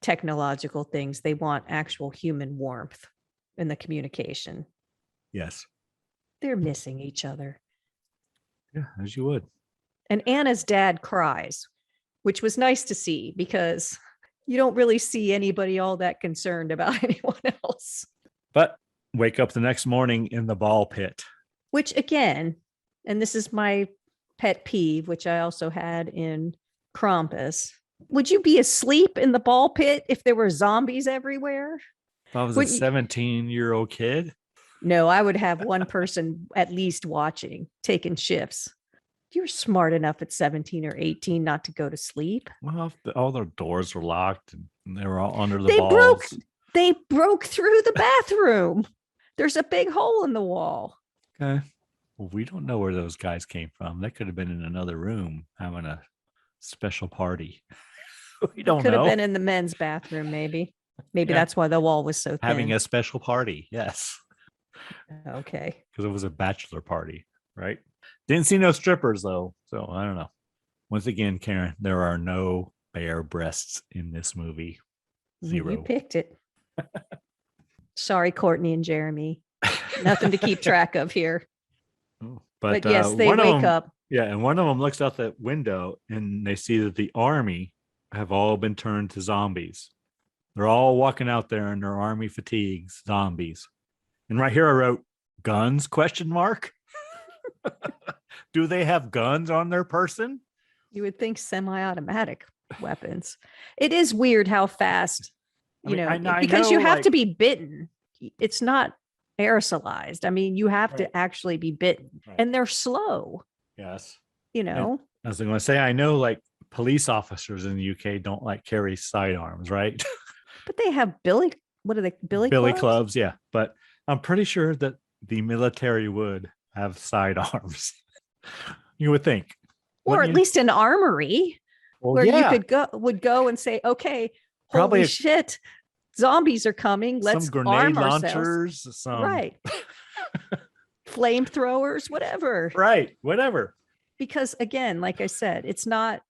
technological things. They want actual human warmth in the communication. Yes. They're missing each other. Yeah, as you would. And Anna's dad cries, which was nice to see because you don't really see anybody all that concerned about anyone else. But wake up the next morning in the ball pit. Which again, and this is my pet peeve, which I also had in Krampus. Would you be asleep in the ball pit if there were zombies everywhere? If I was a 17-year-old kid. No, I would have one person at least watching, taking shifts. You're smart enough at 17 or 18 not to go to sleep. Well, all their doors were locked and they were all under the balls. They broke through the bathroom. There's a big hole in the wall. Okay. Well, we don't know where those guys came from. They could have been in another room having a special party. We don't know. Could have been in the men's bathroom, maybe. Maybe that's why the wall was so thin. Having a special party, yes. Okay. Because it was a bachelor party, right? Didn't see no strippers, though. So I don't know. Once again, Karen, there are no bare breasts in this movie. 0. You picked it. Sorry, Courtney and Jeremy. Nothing to keep track of here. But yes, they wake up. Yeah, and one of them looks out the window and they see that the army have all been turned to zombies. They're all walking out there in their army fatigues, zombies. And right here I wrote, guns, question mark? Do they have guns on their person? You would think semi-automatic weapons. It is weird how fast, because you have to be bitten. It's not aerosolized. I mean, you have to actually be bitten, and they're slow. Yes. And I was going to say, I know like police officers in the UK don't like carry sidearms, right? But they have billy clubs? Yeah. But I'm pretty sure that the military would have sidearms. You would think. Or at least an armory where you would go and say, okay, probably holy shit, zombies are coming. Let's some grenade arm launchers, right. Flamethrowers, whatever. Right, whatever. Because again, like I said, it's not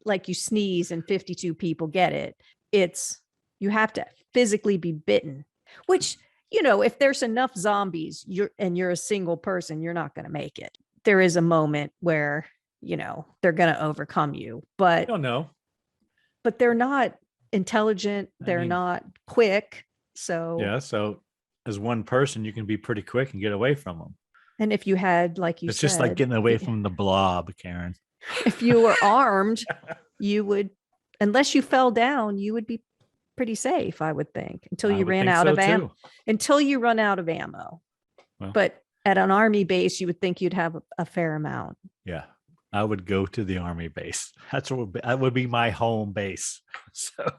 like you sneeze and 52 people get it. It's you have to physically be bitten, which, if there's enough zombies, you're a single person, you're not going to make it. There is a moment where, they're going to overcome you, but I don't know. But they're not intelligent. They're not quick. So yeah. So as one person, you can be pretty quick and get away from them. And if you had, like you it's said, just like getting away from the blob, Karen. If you were armed, you would, unless you fell down, you would be pretty safe, I would think, until you ran out of ammo. Until you run out of ammo. Well, but at an army base, you would think you'd have a fair amount. Yeah, I would go to the army base. That would be my home base. So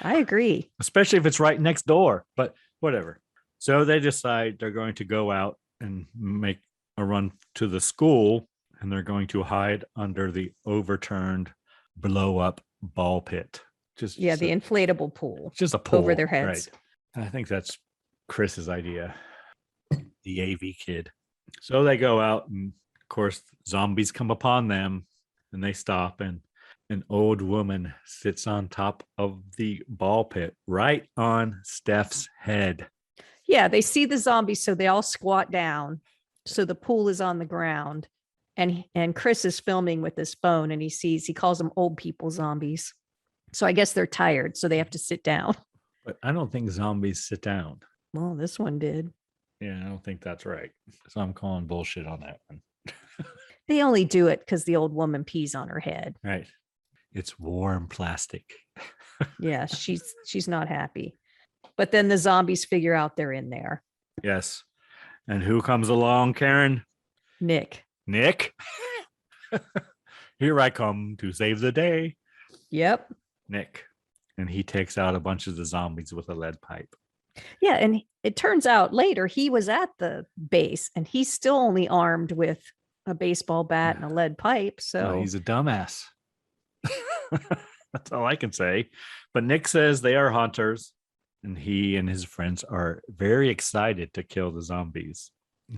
I agree, especially if it's right next door. But whatever. So they decide they're going to go out and make a run to the school, and they're going to hide under the overturned, blow up ball pit. The inflatable pool. Just a pool over their heads. Right. I think that's Chris's idea, the AV kid. So they go out, and of course, zombies come upon them, and they stop, and an old woman sits on top of the ball pit, right on Steph's head. Yeah, they see the zombies, so they all squat down. So the pool is on the ground, and Chris is filming with his phone, and he calls them old people zombies. So I guess they're tired, so they have to sit down. But I don't think zombies sit down. Well, this one did. Yeah, I don't think that's right. So I'm calling bullshit on that one. They only do it because the old woman pees on her head. Right. It's warm plastic. Yeah, she's not happy. But then the zombies figure out they're in there. Yes. And who comes along, Karen? Nick. Here I come to save the day. Yep. Nick. And he takes out a bunch of the zombies with a lead pipe. Yeah, and it turns out later he was at the base and he's still only armed with a baseball bat and a lead pipe. No, So he's a dumbass. That's all I can say. But Nick says they are hunters, and he and his friends are very excited to kill the zombies.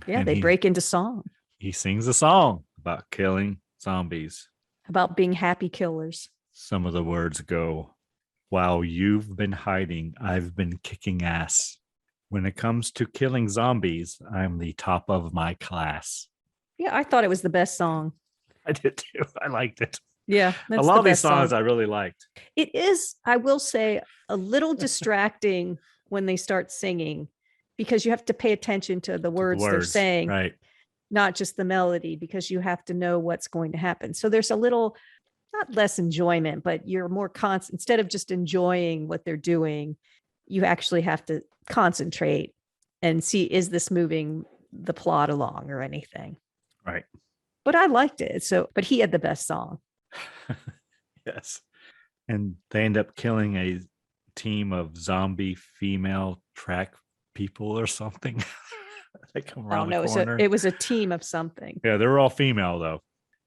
yeah, And they break into song he sings a song about killing zombies. about being happy killers. Some of the words go, "While you've been hiding, I've been kicking ass. When it comes to killing zombies, I'm the top of my class." Yeah, I thought it was the best song. I did too. I liked it. Yeah, that's A lot the of these best song. songs I really liked. It is, I will say, a little distracting when they start singing because you have to pay attention to the words they're saying, right? not just the melody, because you have to know what's going to happen. So there's a little, not less enjoyment, but you're more constant. Instead of just enjoying what they're doing, you actually have to concentrate and see, is this moving the plot along or anything? Right. But I liked it. So, but he had the best song. Yes. And they end up killing a team of zombie female track people or something. They come I around don't know. the So corner. it was a team of something. Yeah, they were all female though.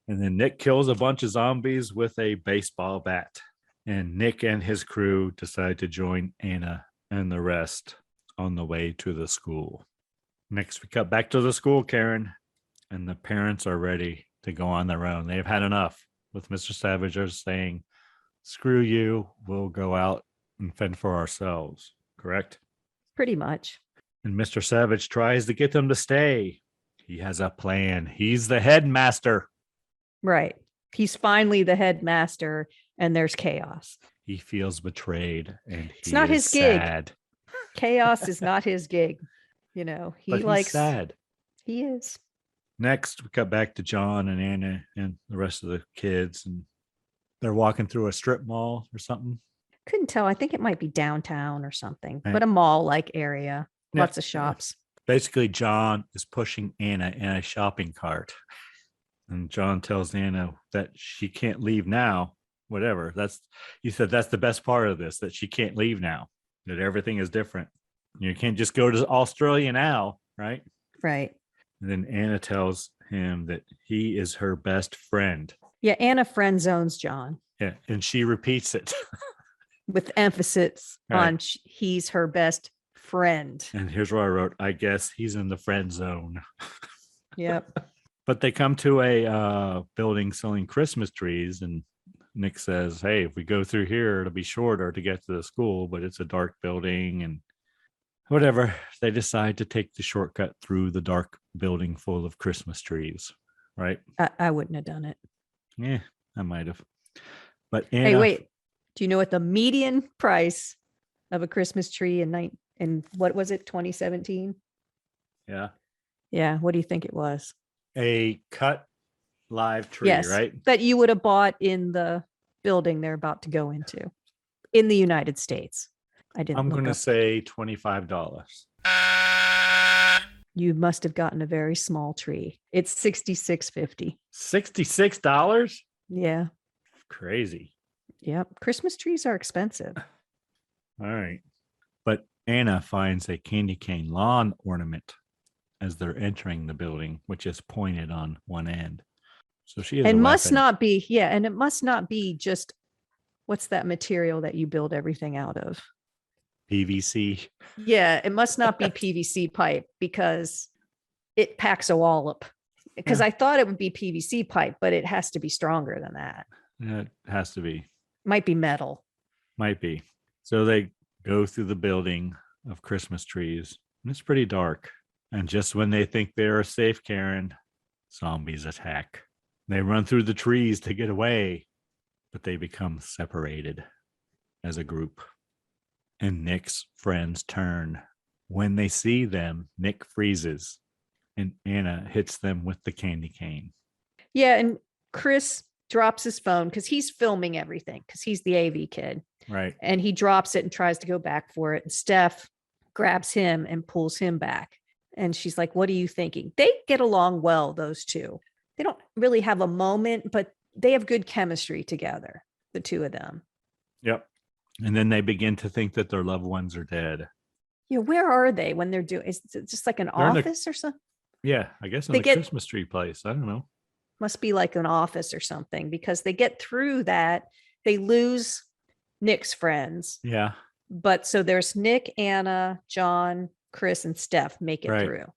And then Nick kills a bunch of zombies with a baseball bat. And Nick and his crew decide to join Anna and the rest on the way to the school. Next, we cut back to the school, Karen, and the parents are ready to go on their own. They've had enough, with Mr. Savage saying, "Screw you, we'll go out and fend for ourselves." Correct? Pretty much. And Mr. Savage tries to get them to stay. He has a plan. He's the headmaster. Right. He's finally the headmaster and there's chaos. He feels betrayed and It's not his gig. sad. Chaos is not his gig. You know, he But he's likes sad. He is. Next, we cut back to John and Anna and the rest of the kids, and they're walking through a strip mall or something. Couldn't tell. I think it might be downtown or something, Right. but a mall-like area. Yeah. Lots of shops. Basically, John is pushing Anna in a shopping cart. And John tells Anna that she can't leave now. Whatever. He said that's the best part of this, that she can't leave now, that everything is different. You can't just go to Australia now, right? Right. And then Anna tells him that he is her best friend. Yeah, Anna friend zones John Yeah. And she repeats it. with emphasis Right. on he's her best friend. And here's where I wrote, I guess he's in the friend zone. Yep. But they come to a building selling Christmas trees, and Nick says, "Hey, if we go through here, it'll be shorter to get to the school, but it's a dark building." And whatever, they decide to take the shortcut through the dark building full of Christmas trees, right? I wouldn't have done it. Yeah, I might have. But Anna, Hey, wait. Do you know what the median price of a Christmas tree in what was it, 2017? Yeah, Yeah. What do you think it was? a cut live tree, Yes. right? That you would have bought in the building they're about to go into in the United States. I didn't I'm look going to up. say $25. You must have gotten a very small tree. It's $66.50. $66? Yeah. Crazy. Yep. Christmas trees are expensive. All right. But Anna finds a candy cane lawn ornament as they're entering the building, which is pointed on one end. So she has And a must weapon. not be, yeah. And it must not be just, what's that material that you build everything out of? PVC. Yeah. It must not be PVC pipe because it packs a wallop. Because Yeah. I thought it would be PVC pipe, but it has to be stronger than that. It has to be. Might be metal. Might be. So they go through the building of Christmas trees, and it's pretty dark. And just when they think they are safe, Karen, zombies attack. They run through the trees to get away, but they become separated as a group. And Nick's friends turn. When they see them, Nick freezes, and Anna hits them with the candy cane. Yeah. And Chris drops his phone because he's filming everything because he's the AV kid. Right. And he drops it and tries to go back for it. And Steph grabs him and pulls him back. And she's like, "What are you thinking?" They get along well, those two. They don't really have a moment, but they have good chemistry together, the two of them. Yep. And then they begin to think that their loved ones are dead. Yeah, where are they when they're doing? Is it just like an They're in the- office or something? Yeah, I guess in They the get- Christmas tree place. I don't know. Must be like an office or something, because they get through that. They lose Nick's friends, Yeah, but so there's Nick, Anna, John, Chris, and Steph make it Right. through,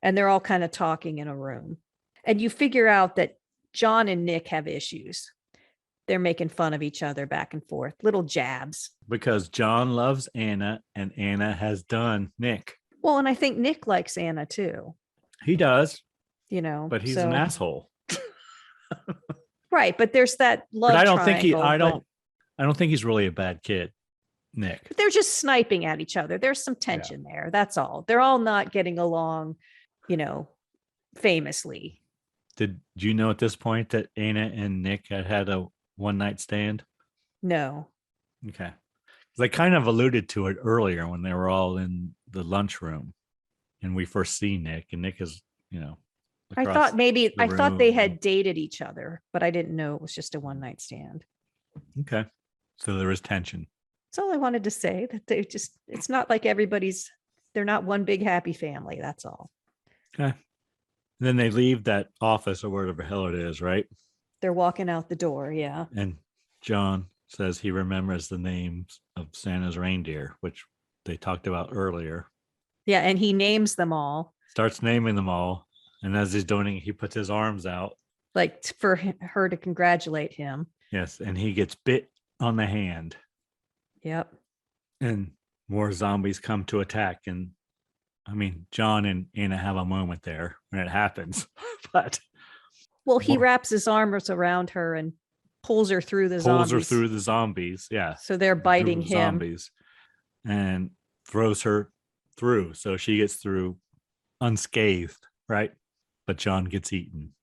and they're all kind of talking in a room. And you figure out that John and Nick have issues. They're making fun of each other back and forth, little jabs. because John loves Anna and Anna has done Nick. Well, and I think Nick likes Anna too, He does, you know. but he's so- an asshole. right? But there's that love. But I don't think triangle, I don't think he's really a bad kid, Nick. But they're just sniping at each other. There's some tension there. That's all. They're all not getting along, you know, famously. Did you know at this point that Anna and Nick had a one night stand? No. Okay. They kind of alluded to it earlier when they were all in the lunchroom and we first see Nick, and Nick is, you know, I across thought maybe the I thought they room. had dated each other, but I didn't know it was just a one night stand. Okay. So there is tension. That's all I wanted to say, that they just, it's not like they're not one big happy family. That's all. Okay. Then they leave that office or whatever the hell it is, right? They're walking out the door. Yeah. And John says he remembers the names of Santa's reindeer, which they talked about earlier. Yeah. And he names them all, Starts naming them all. And as he's doing it, he puts his arms out. like for her to congratulate him. Yes. And he gets bit on the hand. Yep. And more zombies come to attack. And I mean, John and Anna have a moment there when it happens. But Well, he More- wraps his arms around her and pulls her through the pulls her zombies. through the zombies. Yeah. So they're biting through him. Zombies. And throws her through. So she gets through unscathed, right? But John gets eaten.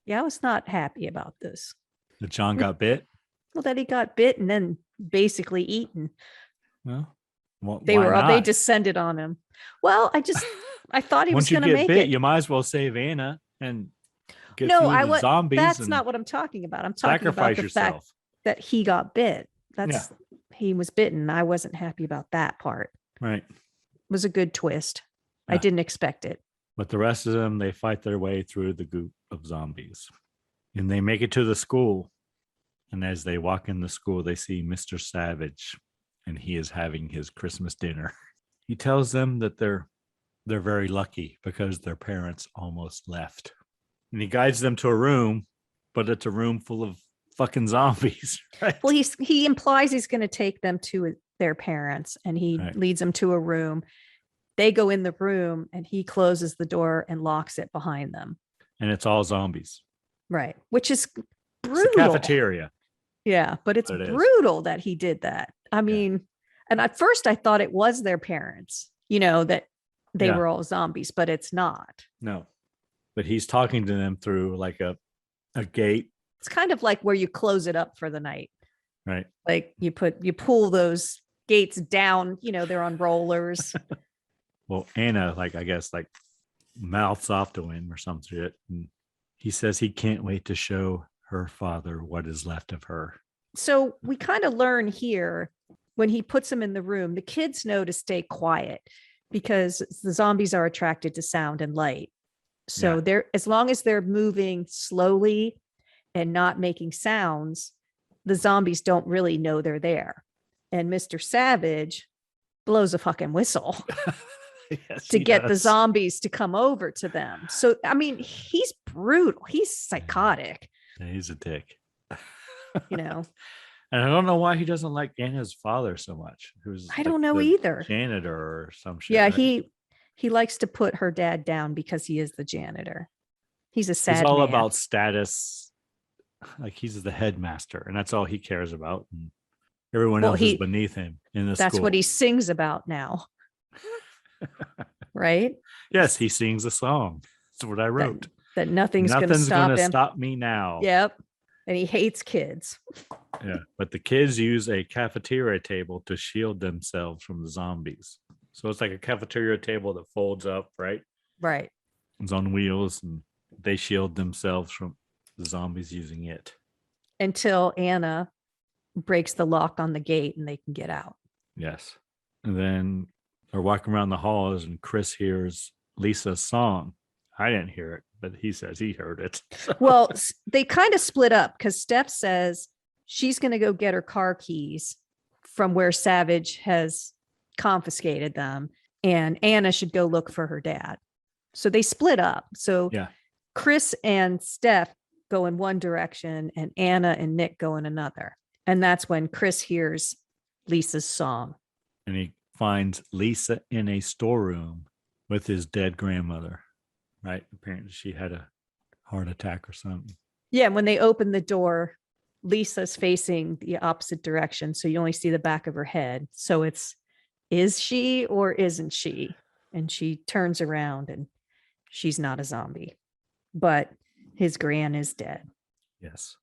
Yeah, I was not happy about this. That John got bit. Well, that he got bit and then basically eaten. Well, They why they not? descended on him. Well, I thought he was Once you going to get make bit, it. you might as well save Anna and get No, through I the would. zombies. That's and not what I'm talking about. I'm talking about sacrifice the yourself. fact that he got bit. That's he was bitten. I wasn't happy about that part. Right. It was a good twist. I Yeah. didn't expect it. But the rest of them, they fight their way through the group of zombies. And they make it to the school. And as they walk in the school, they see Mr. Savage, and he is having his Christmas dinner. He tells them that they're very lucky because their parents almost left. And he guides them to a room, but it's a room full of fucking zombies. Right? Well, he implies he's going to take them to their parents, and he Right. leads them to a room. They go in the room, and he closes the door and locks it behind them. And it's all zombies. Right, which is It's brutal. a cafeteria. Yeah, but it's But it is. brutal that he did that. I mean, and at first I thought it was their parents, you know, that they Yeah. were all zombies, but it's not. No. But he's talking to them through like a gate. It's kind of like where you close it up for the night. Right. Like you pull those gates down, you know, they're on rollers. Well, Anna, like, I guess, like, mouths off to him or some shit. And he says he can't wait to show her father what is left of her. So we kind of learn here when he puts them in the room, the kids know to stay quiet because the zombies are attracted to sound and light. So Yeah. they're, as long as they're moving slowly and not making sounds, the zombies don't really know they're there. And Mr. Savage blows a fucking whistle Yes, to he get the does. zombies to come over to them. So, I mean, he's brutal. He's psychotic, Yeah, he's a dick. you know. And I don't know why he doesn't like Anna's father so much. Who's I don't know the either. janitor or some shit. Yeah, right? he likes to put her dad down because he is the janitor. He's a sad He's all man. about status. Like he's the headmaster, and that's all he cares about. And everyone Well, else he- is beneath him in the That's school. what he sings about now. Right? Yes, he sings a song. That's what I wrote. That nothing's going to Nothing's stop gonna him. stop me now. Yep. And he hates kids. Yeah. But the kids use a cafeteria table to shield themselves from the zombies. So it's like a cafeteria table that folds up, right? Right. It's on wheels, and they shield themselves from the zombies using it. Until Anna breaks the lock on the gate and they can get out. Yes. And then They're walking around the halls and Chris hears Lisa's song. I didn't hear it, but he says he heard it. Well, they kind of split up because Steph says she's going to go get her car keys from where Savage has confiscated them, and Anna should go look for her dad. So they split up. So yeah. Chris and Steph go in one direction and Anna and Nick go in another. And that's when Chris hears Lisa's song. And he finds Lisa in a storeroom with his dead grandmother, right? Apparently she had a heart attack or something. Yeah, when they open the door, Lisa's facing the opposite direction. So you only see the back of her head. So it's, is she or isn't she? And she turns around and she's not a zombie, but his gran is dead. Yes.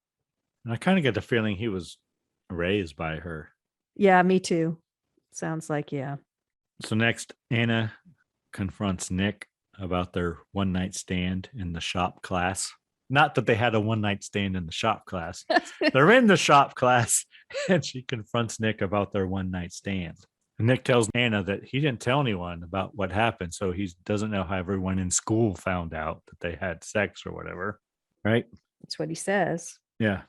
And I kind of get the feeling he was raised by her. Yeah, me too. Sounds like, yeah. So next, Anna confronts Nick about their one-night stand in the shop class. Not that they had a one-night stand in the shop class. They're in the shop class, and she confronts Nick about their one-night stand. And Nick tells Anna that he didn't tell anyone about what happened, so he doesn't know how everyone in school found out that they had sex or whatever, right? That's what he says. Yeah.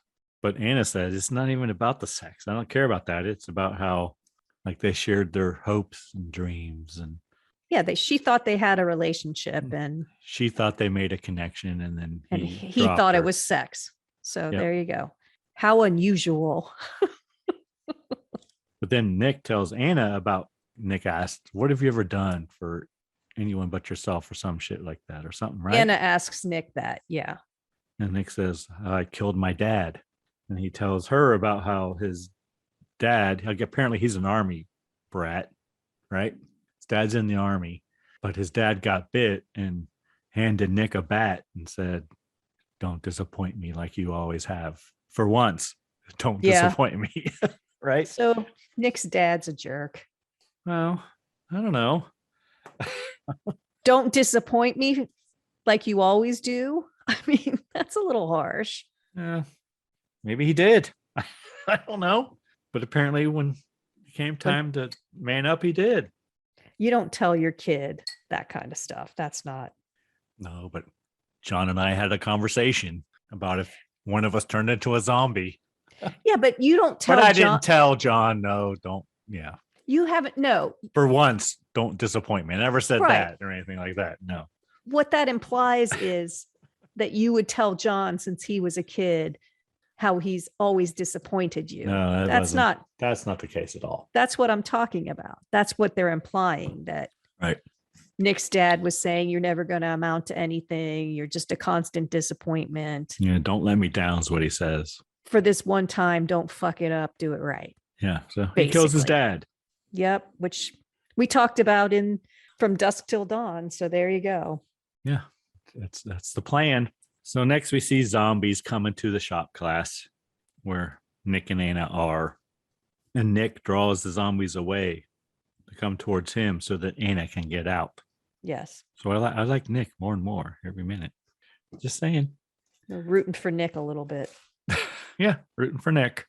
But Anna says it's not even about the sex. I don't care about that. It's about how like they shared their hopes and dreams. And yeah, she thought they had a relationship, and she thought they made a connection, and then he thought it was sex. So There you go. How unusual. But then Nick tells Anna about, Nick asked, what have you ever done for anyone but yourself or some shit like that or something, right? Anna asks Nick that. Yeah. And Nick says, I killed my dad. And he tells her about how his dad, like apparently he's an army brat, right? His dad's in the army, but his dad got bit and handed Nick a bat and said, don't disappoint me like you always have. For once, don't disappoint me. Right? So Nick's dad's a jerk. Well, I don't know. Don't disappoint me like you always do. I mean, that's a little harsh. Yeah, maybe he did. I don't know. But apparently when it came time to man up, he did. You don't tell your kid that kind of stuff. That's not. No, but John and I had a conversation about if one of us turned into a zombie. Yeah, but you don't tell But I didn't tell John, no, don't. Yeah. You haven't, no. For once, don't disappoint me. I never said Right. that or anything like that. No. What that implies is that you would tell John, since he was a kid, how he's always disappointed you. No, that's not the case at all. That's what I'm talking about. That's what they're implying, that right. Nick's dad was saying, you're never going to amount to anything. You're just a constant disappointment. Yeah, don't let me down is what he says. For this one time, don't fuck it up. Do it right. Yeah. So he kills his dad. Yep. Which we talked about in From Dusk Till Dawn. So there you go. Yeah. That's the plan. So next we see zombies coming to the shop class where Nick and Anna are. And Nick draws the zombies away to come towards him so that Anna can get out. Yes. So I like Nick more and more every minute. Just saying. We're rooting for Nick a little bit. Yeah, rooting for Nick.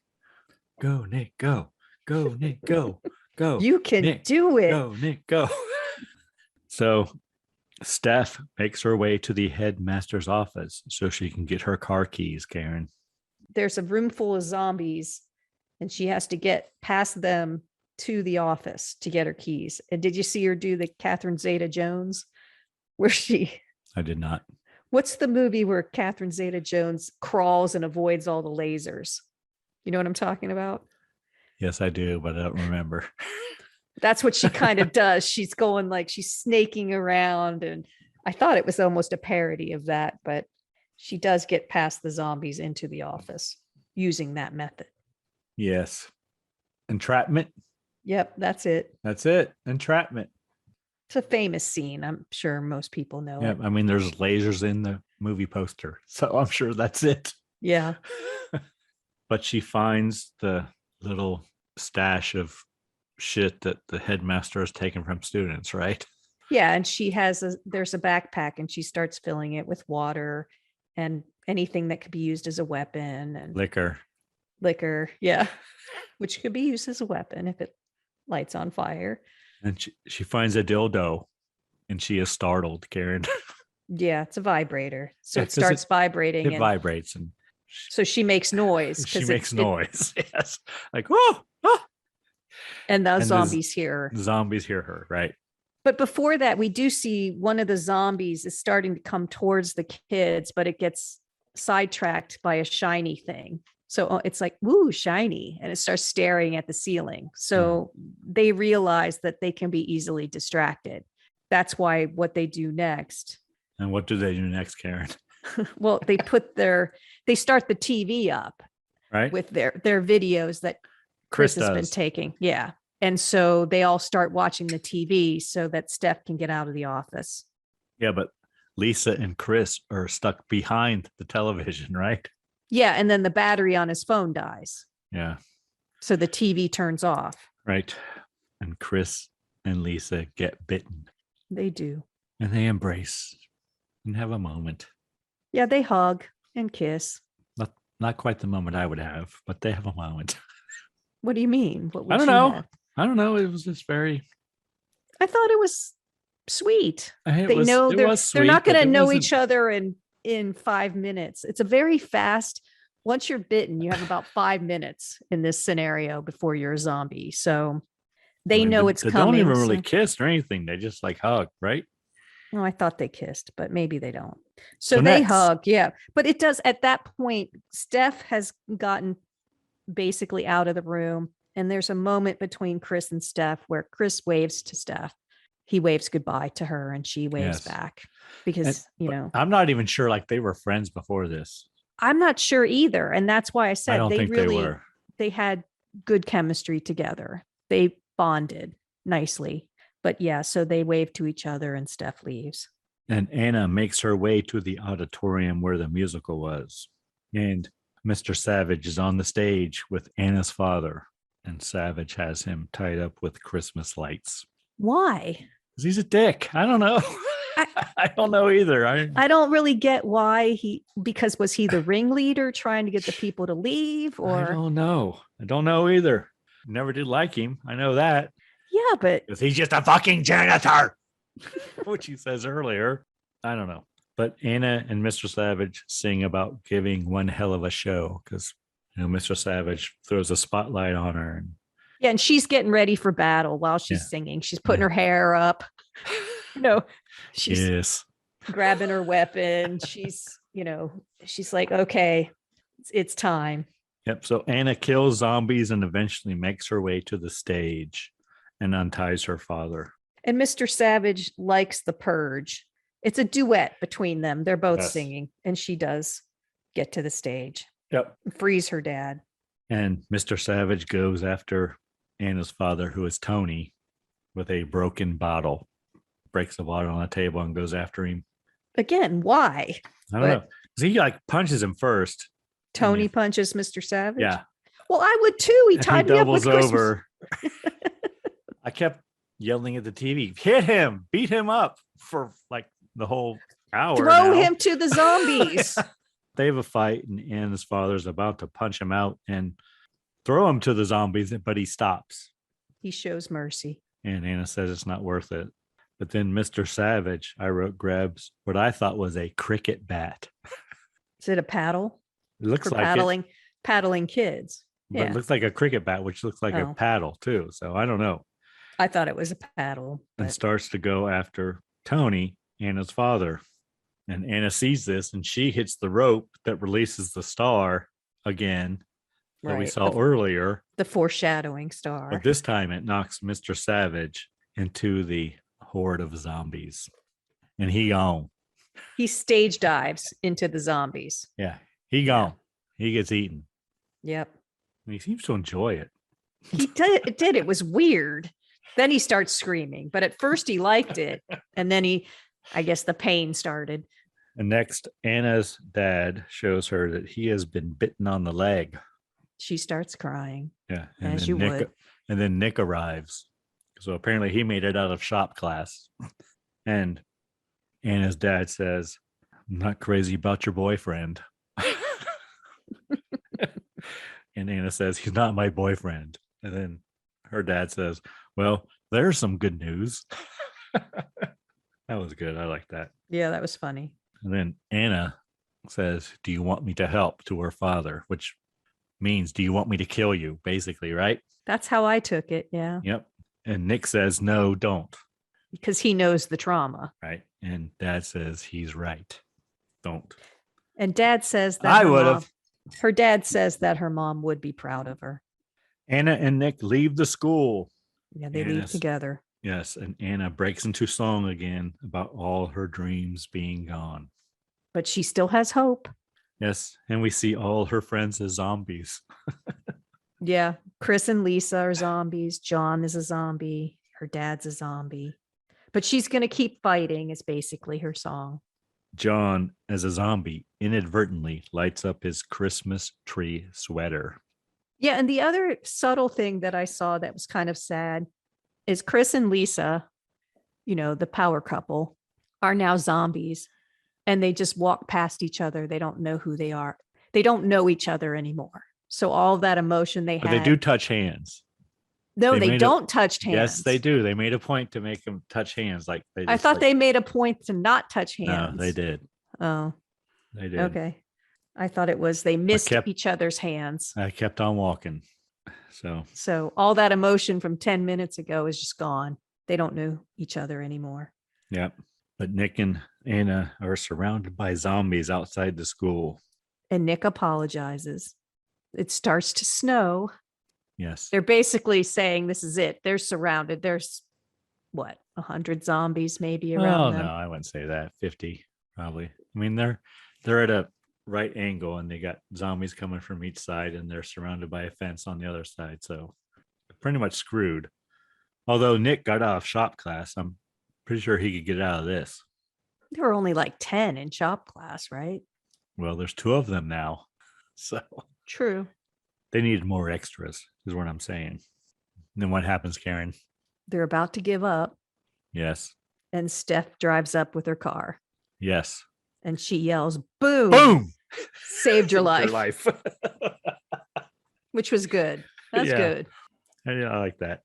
Go, Nick, go. Go, Nick, go. Go. You can Nick, do it. Go, Nick, go. So Steph makes her way to the headmaster's office so she can get her car keys, Karen. There's a room full of zombies, and she has to get past them to the office to get her keys. And did you see her do the Catherine Zeta-Jones where I did not. What's the movie where Catherine Zeta-Jones crawls and avoids all the lasers? You know what I'm talking about? Yes, I do, but I don't remember. That's what she kind of does. She's going like she's snaking around, and I thought it was almost a parody of that, but she does get past the zombies into the office using that method. Yes. Entrapment? Yep, that's it. That's it. Entrapment. It's a famous scene. I'm sure most people know it. I mean, there's lasers in the movie poster, so I'm sure that's it. Yeah. But she finds the little stash of shit that the headmaster has taken from students, right? Yeah, and there's a backpack, and she starts filling it with water and anything that could be used as a weapon, and Liquor, yeah, which could be used as a weapon if it lights on fire. And she finds a dildo, and she is startled, Karen. Yeah, it's a vibrator. So Yeah, it 'cause starts vibrating. It And vibrates, and so she makes noise she because makes noise. Yes. Like, oh, oh. and the And zombies hear her. the zombies hear her, right? But before that, we do see one of the zombies is starting to come towards the kids, but it gets sidetracked by a shiny thing. So it's like, woo, shiny. And it starts staring at the ceiling. So they realize that they can be easily distracted. That's why what they do next. And what do they do next, Karen? Well, they start the TV up Right? with their videos that Chris has been taking. Yeah. And so they all start watching the TV so that Steph can get out of the office. Yeah, but Lisa and Chris are stuck behind the television, right? Yeah. And then the battery on his phone dies. Yeah. So the TV turns off. Right. And Chris and Lisa get bitten. They do. And they embrace and have a moment. Yeah, they hug and kiss. Not quite the moment I would have, but they have a moment. What do you mean? What would I don't you know. have? I don't know. It was just very. I thought it was sweet. They're not going to know each other in 5 minutes. It's a very fast. Once you're bitten, you have about 5 minutes in this scenario before you're a zombie. So they know it's they coming. They don't even really kiss or anything. They just like hug, right? Oh, I thought they kissed, but maybe they don't. So they hug. Yeah. But it does at that point, Steph has gotten basically out of the room. And there's a moment between Chris and Steph where Chris waves to Steph. He waves goodbye to her and she waves back because, I'm not even sure like they were friends before this. I'm not sure either. And that's why I said I don't think they were. They had good chemistry together. They bonded nicely. But yeah, so they wave to each other and Steph leaves. And Anna makes her way to the auditorium where the musical was. And Mr. Savage is on the stage with Anna's father. And Savage has him tied up with Christmas lights. Why? Because he's a dick. I don't know. I don't know either. I don't really get why because was he the ringleader trying to get the people to leave? Or I don't know. I don't know either. Never did like him. I know that. Yeah, but because he's just a fucking janitor, which he says earlier. I don't know. But Anna and Mr. Savage sing about giving one hell of a show because Mr. Savage throws a spotlight on her. And she's getting ready for battle while she's singing. She's putting her hair up. She's grabbing her weapon. She's like, okay, it's time. Yep. So Anna kills zombies and eventually makes her way to the stage and unties her father. And Mr. Savage likes The Purge. It's a duet between them. They're both singing, and she does get to the stage. Yep. Frees her dad. And Mr. Savage goes after Anna's father, who is Tony, with a broken bottle. Breaks the bottle on the table and goes after him. Again, why? I don't know. Because he punches him first. Tony punches Mr. Savage? Yeah. Well, I would too. He tied me up with Christmas. Over. I kept yelling at the TV, hit him, beat him up for like the whole hour. Throw him to the zombies. They have a fight, and Anna's father's about to punch him out and throw him to the zombies, but he stops. He shows mercy. And Anna says it's not worth it. But then Mr. Savage, I wrote, grabs what I thought was a cricket bat. Is it a paddle? It looks like paddling kids. But it looks like a cricket bat, which looks like a paddle too. So I don't know. I thought it was a paddle. And starts to go after Tony, Anna's father. And Anna sees this and she hits the rope that releases the star again that we saw earlier. The foreshadowing star. But this time it knocks Mr. Savage into the horde of zombies. And he gone. He stage dives into the zombies. Yeah. He gone. He gets eaten. Yep. And he seems to enjoy it. He did. It was weird. Then he starts screaming. But at first he liked it. And then I guess the pain started. And next, Anna's dad shows her that he has been bitten on the leg. She starts crying. Yeah. As you would. And then Nick arrives. So apparently he made it out of shop class. And Anna's dad says, I'm not crazy about your boyfriend. And Anna says, he's not my boyfriend. And then her dad says, well, There's some good news. That was good. I like that. Yeah, that was funny. And then Anna says, "Do you want me to help?" to her father, which means, "Do you want me to kill you?" basically, right? That's how I took it. Yeah. Yep. And Nick says, "No, don't." Because he knows the trauma. Right. And Dad says, "He's right. Don't." And Dad says that I would have. her dad says that her mom would be proud of her. Anna and Nick leave the school. Yeah, they leave together. Yes. And Anna breaks into song again about all her dreams being gone. But she still has hope. Yes. And we see all her friends as zombies. Yeah. Chris and Lisa are zombies. John is a zombie. Her dad's a zombie. But she's going to keep fighting is basically her song. John, as a zombie, inadvertently lights up his Christmas tree sweater. Yeah. And the other subtle thing that I saw that was kind of sad is Chris and Lisa, the power couple, are now zombies. And they just walk past each other. They don't know who they are. They don't know each other anymore. So all that emotion they But had. they do touch hands. No, they don't touch hands. Yes, they do. They made a point to make them touch hands. I thought they made a point to not touch hands. No, they did. Oh, they did. Okay. I thought it was they missed each other's hands. I kept on walking. So all that emotion from 10 minutes ago is just gone. They don't know each other anymore. Yep. But Nick and Anna are surrounded by zombies outside the school. And Nick apologizes. It starts to snow. Yes. They're basically saying this is it. They're surrounded. There's 100 zombies maybe around them? No, I wouldn't say that. 50 probably. I mean, they're at a right angle and they got zombies coming from each side and they're surrounded by a fence on the other side. So pretty much screwed. Although Nick got out of shop class, I'm pretty sure he could get out of this. There were only like 10 in shop class, right? Well, there's 2 of them now. So true. They needed more extras, is what I'm saying. And then what happens, Karen? They're about to give up. Yes. And Steph drives up with her car. Yes. And she yells, "Boom! Boom! Saved your life." Which was good. That's good. I like that.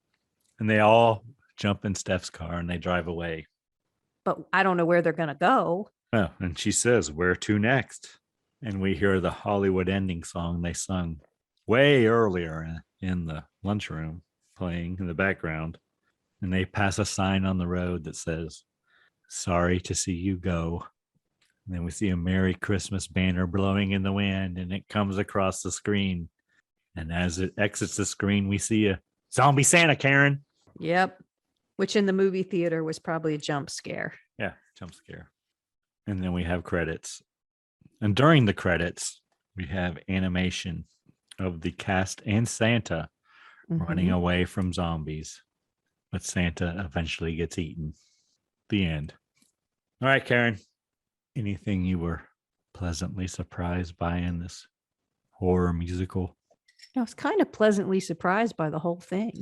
And they all jump in Steph's car and they drive away. But I don't know where they're going to go. Oh, and she says, "Where to next?" And we hear the Hollywood ending song they sung way earlier in the lunchroom playing in the background. And they pass a sign on the road that says, "Sorry to see you go." And then we see a Merry Christmas banner blowing in the wind and it comes across the screen. And as it exits the screen, we see a zombie Santa, Karen. Yep. Which in the movie theater was probably a jump scare. Yeah, jump scare. And then we have credits. And during the credits, we have animation of the cast and Santa running away from zombies. But Santa eventually gets eaten. The end. All right, Karen. Anything you were pleasantly surprised by in this horror musical? I was kind of pleasantly surprised by the whole thing.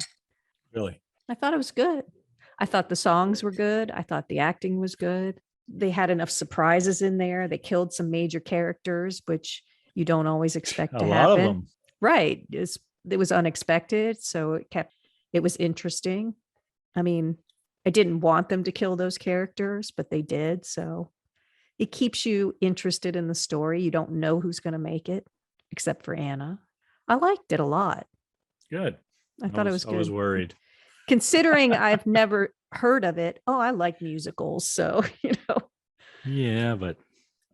Really? I thought it was good. I thought the songs were good. I thought the acting was good. They had enough surprises in there. They killed some major characters, which you don't always expect to happen. A lot of them. Right. It was unexpected. So it was interesting. I mean, I didn't want them to kill those characters, but they did. So it keeps you interested in the story. You don't know who's going to make it, except for Anna. I liked it a lot. Good. I thought it was good. I was worried. Considering I've never heard of it. Oh, I like musicals. So, Yeah, but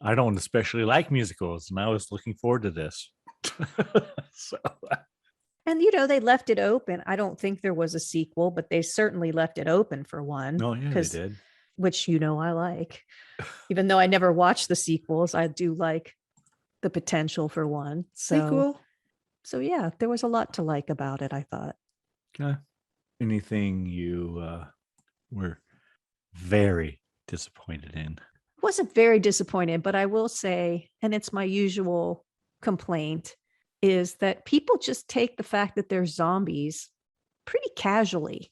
I don't especially like musicals. And I was looking forward to this. And, they left it open. I don't think there was a sequel, but they certainly left it open for one. Oh, yeah, they did. Which, I like. Even though I never watched the sequels, I do like the potential for one. So, yeah, there was a lot to like about it, I thought. Okay. Anything you were very disappointed in? I wasn't very disappointed, but I will say, and it's my usual complaint, is that people just take the fact that they're zombies pretty casually.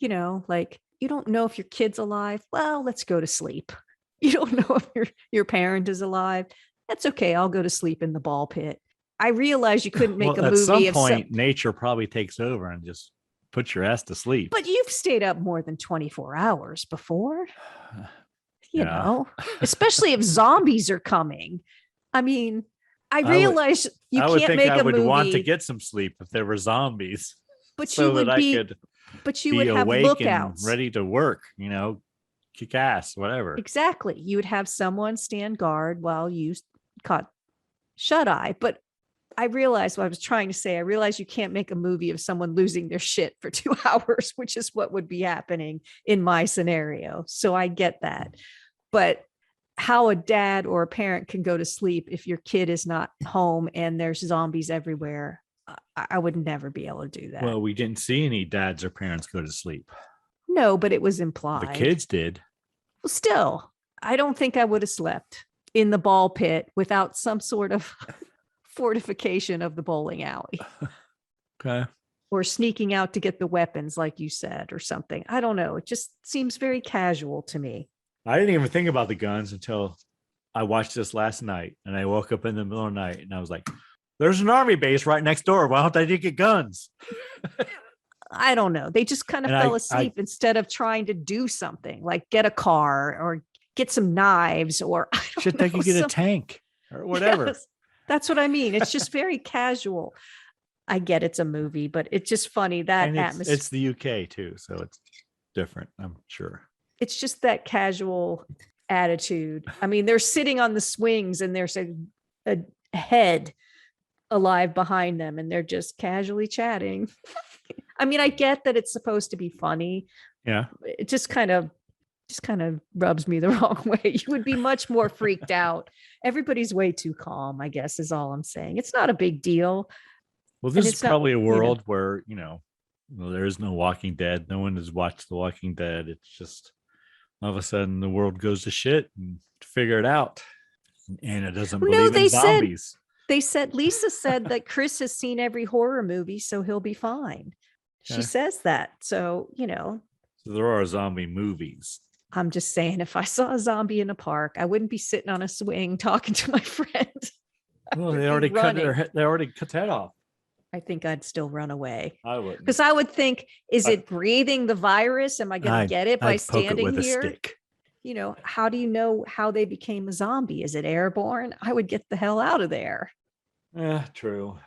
Like, you don't know if your kid's alive. Well, let's go to sleep. You don't know if your parent is alive. That's okay. I'll go to sleep in the ball pit. I realize you couldn't make a movie. At some point, nature probably takes over and just put your ass to sleep. But you've stayed up more than 24 hours before, you Yeah. know, especially if zombies are coming. I mean, I would- realize you I would can't think make I a would movie, want to get some sleep if there were zombies, but so you would that I be, could but you be would have awake lookouts. and ready to work. You know, kick ass, whatever. Exactly. You would have someone stand guard while you caught shut eye. But I realized what I was trying to say. I realized you can't make a movie of someone losing their shit for 2 hours, which is what would be happening in my scenario. So I get that. But how a dad or a parent can go to sleep if your kid is not home and there's zombies everywhere, I would never be able to do that. Well, we didn't see any dads or parents go to sleep. No, but it was implied. The kids did. Well, still, I don't think I would have slept in the ball pit without some sort of fortification of the bowling alley. Okay. Or sneaking out to get the weapons, like you said, or something. I don't know. It just seems very casual to me. I didn't even think about the guns until I watched this last night, and I woke up in the middle of the night and I was like, there's an army base right next door. Why don't they get guns? I don't know. They just kind of And fell asleep instead of trying to do something like get a car or get some knives or shit. They could get a tank or whatever. Yes, that's what I mean. It's just very casual. I get it's a movie, but it's just funny that atmosphere. It's the UK too, so it's different, I'm sure. It's just that casual attitude. I mean, they're sitting on the swings and there's a head alive behind them and they're just casually chatting. I mean, I get that it's supposed to be funny. Yeah. It just kind of rubs me the wrong way. You would be much more freaked out. Everybody's way too calm, I guess, is all I'm saying. It's not a big deal. Well, this is probably a world where, there is no Walking Dead. No one has watched The Walking Dead. It's just all of a sudden the world goes to shit and figure it out. And it doesn't believe in zombies. Lisa said that Chris has seen every horror movie, so he'll be fine. She says that. So, So there are zombie movies. I'm just saying, if I saw a zombie in a park, I wouldn't be sitting on a swing talking to my friend. Well, they already cut the head off. I think I'd still run away. I would. Because I would think, is it breathing the virus? Am I going to get it by standing with here? A stick. How do you know how they became a zombie? Is it airborne? I would get the hell out of there. Yeah, true.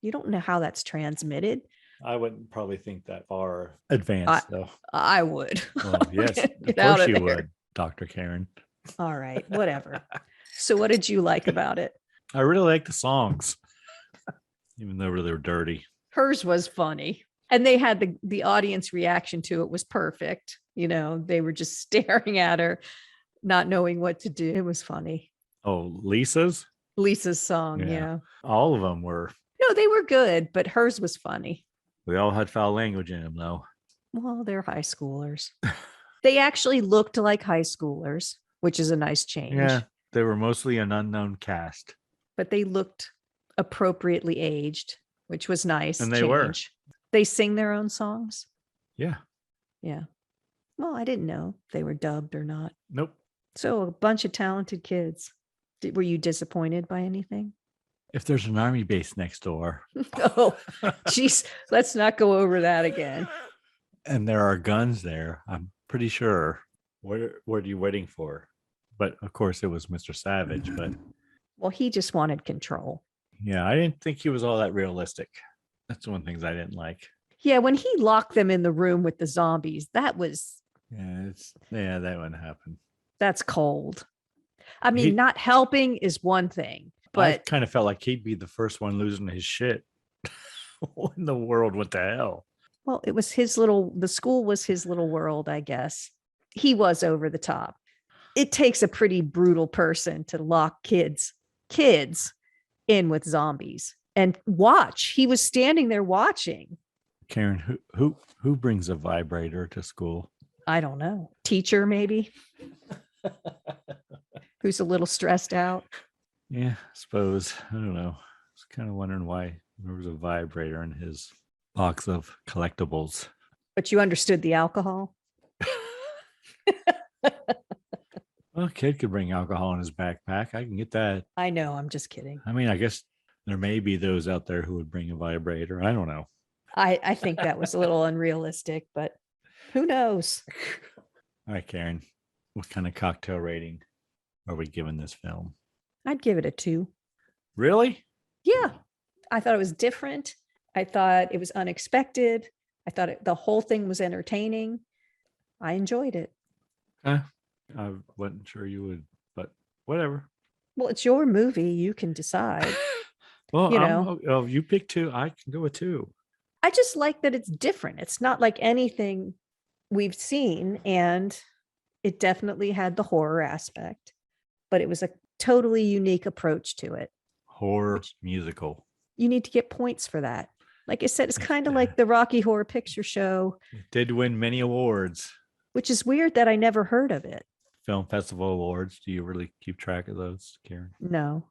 You don't know how that's transmitted. I wouldn't probably think that far advanced, though. I would. Well, yes, of course you would, Dr. Karen. All right, whatever. So what did you like about it? I really like the songs, even though they were dirty. Hers was funny. And they had the audience reaction to it was perfect. They were just staring at her, not knowing what to do. It was funny. Oh, Lisa's song. Yeah. All of them were. No, they were good, but hers was funny. We all had foul language in them, though. Well, they're high schoolers. They actually looked like high schoolers, which is a nice change. Yeah, they were mostly an unknown cast. But they looked appropriately aged, which was nice. And they were. They sing their own songs? Yeah. Yeah. Well, I didn't know if they were dubbed or not. Nope. So a bunch of talented kids. Were you disappointed by anything? If there's an army base next door. Oh, geez. Let's not go over that again. And there are guns there, I'm pretty sure. What are you waiting for? But of course it was Mr. Savage, but. Well, he just wanted control. Yeah, I didn't think he was all that realistic. That's one of the things I didn't like. Yeah, when he locked them in the room with the zombies, that was... Yeah, that wouldn't happen. That's cold. I mean, not helping is one thing, but... I kind of felt like he'd be the first one losing his shit. What in the world? What the hell? Well, it was the school was his little world, I guess. He was over the top. It takes a pretty brutal person to lock kids in with zombies and watch. He was standing there watching. Karen, who brings a vibrator to school? I don't know. Teacher, maybe. Who's a little stressed out. Yeah, I suppose. I don't know. I was kind of wondering why there was a vibrator in his box of collectibles. But you understood the alcohol? Well, a kid could bring alcohol in his backpack. I can get that. I know. I'm just kidding. I mean, I guess there may be those out there who would bring a vibrator. I don't know. I think that was a little unrealistic, but who knows? All right, Karen. What kind of cocktail rating are we giving this film? I'd give it a 2. Really? Yeah. I thought it was different. I thought it was unexpected. I thought the whole thing was entertaining. I enjoyed it. I wasn't sure you would, but whatever. Well, it's your movie. You can decide. Well, You know. you pick 2. I can go with 2. I just like that it's different. It's not like anything we've seen, and it definitely had the horror aspect, but it was a totally unique approach to it. Horror musical. You need to get points for that. Like I said, it's kind of like the Rocky Horror Picture Show. It did win many awards. Which is weird that I never heard of it. Film Festival Awards. Do you really keep track of those, Karen? No.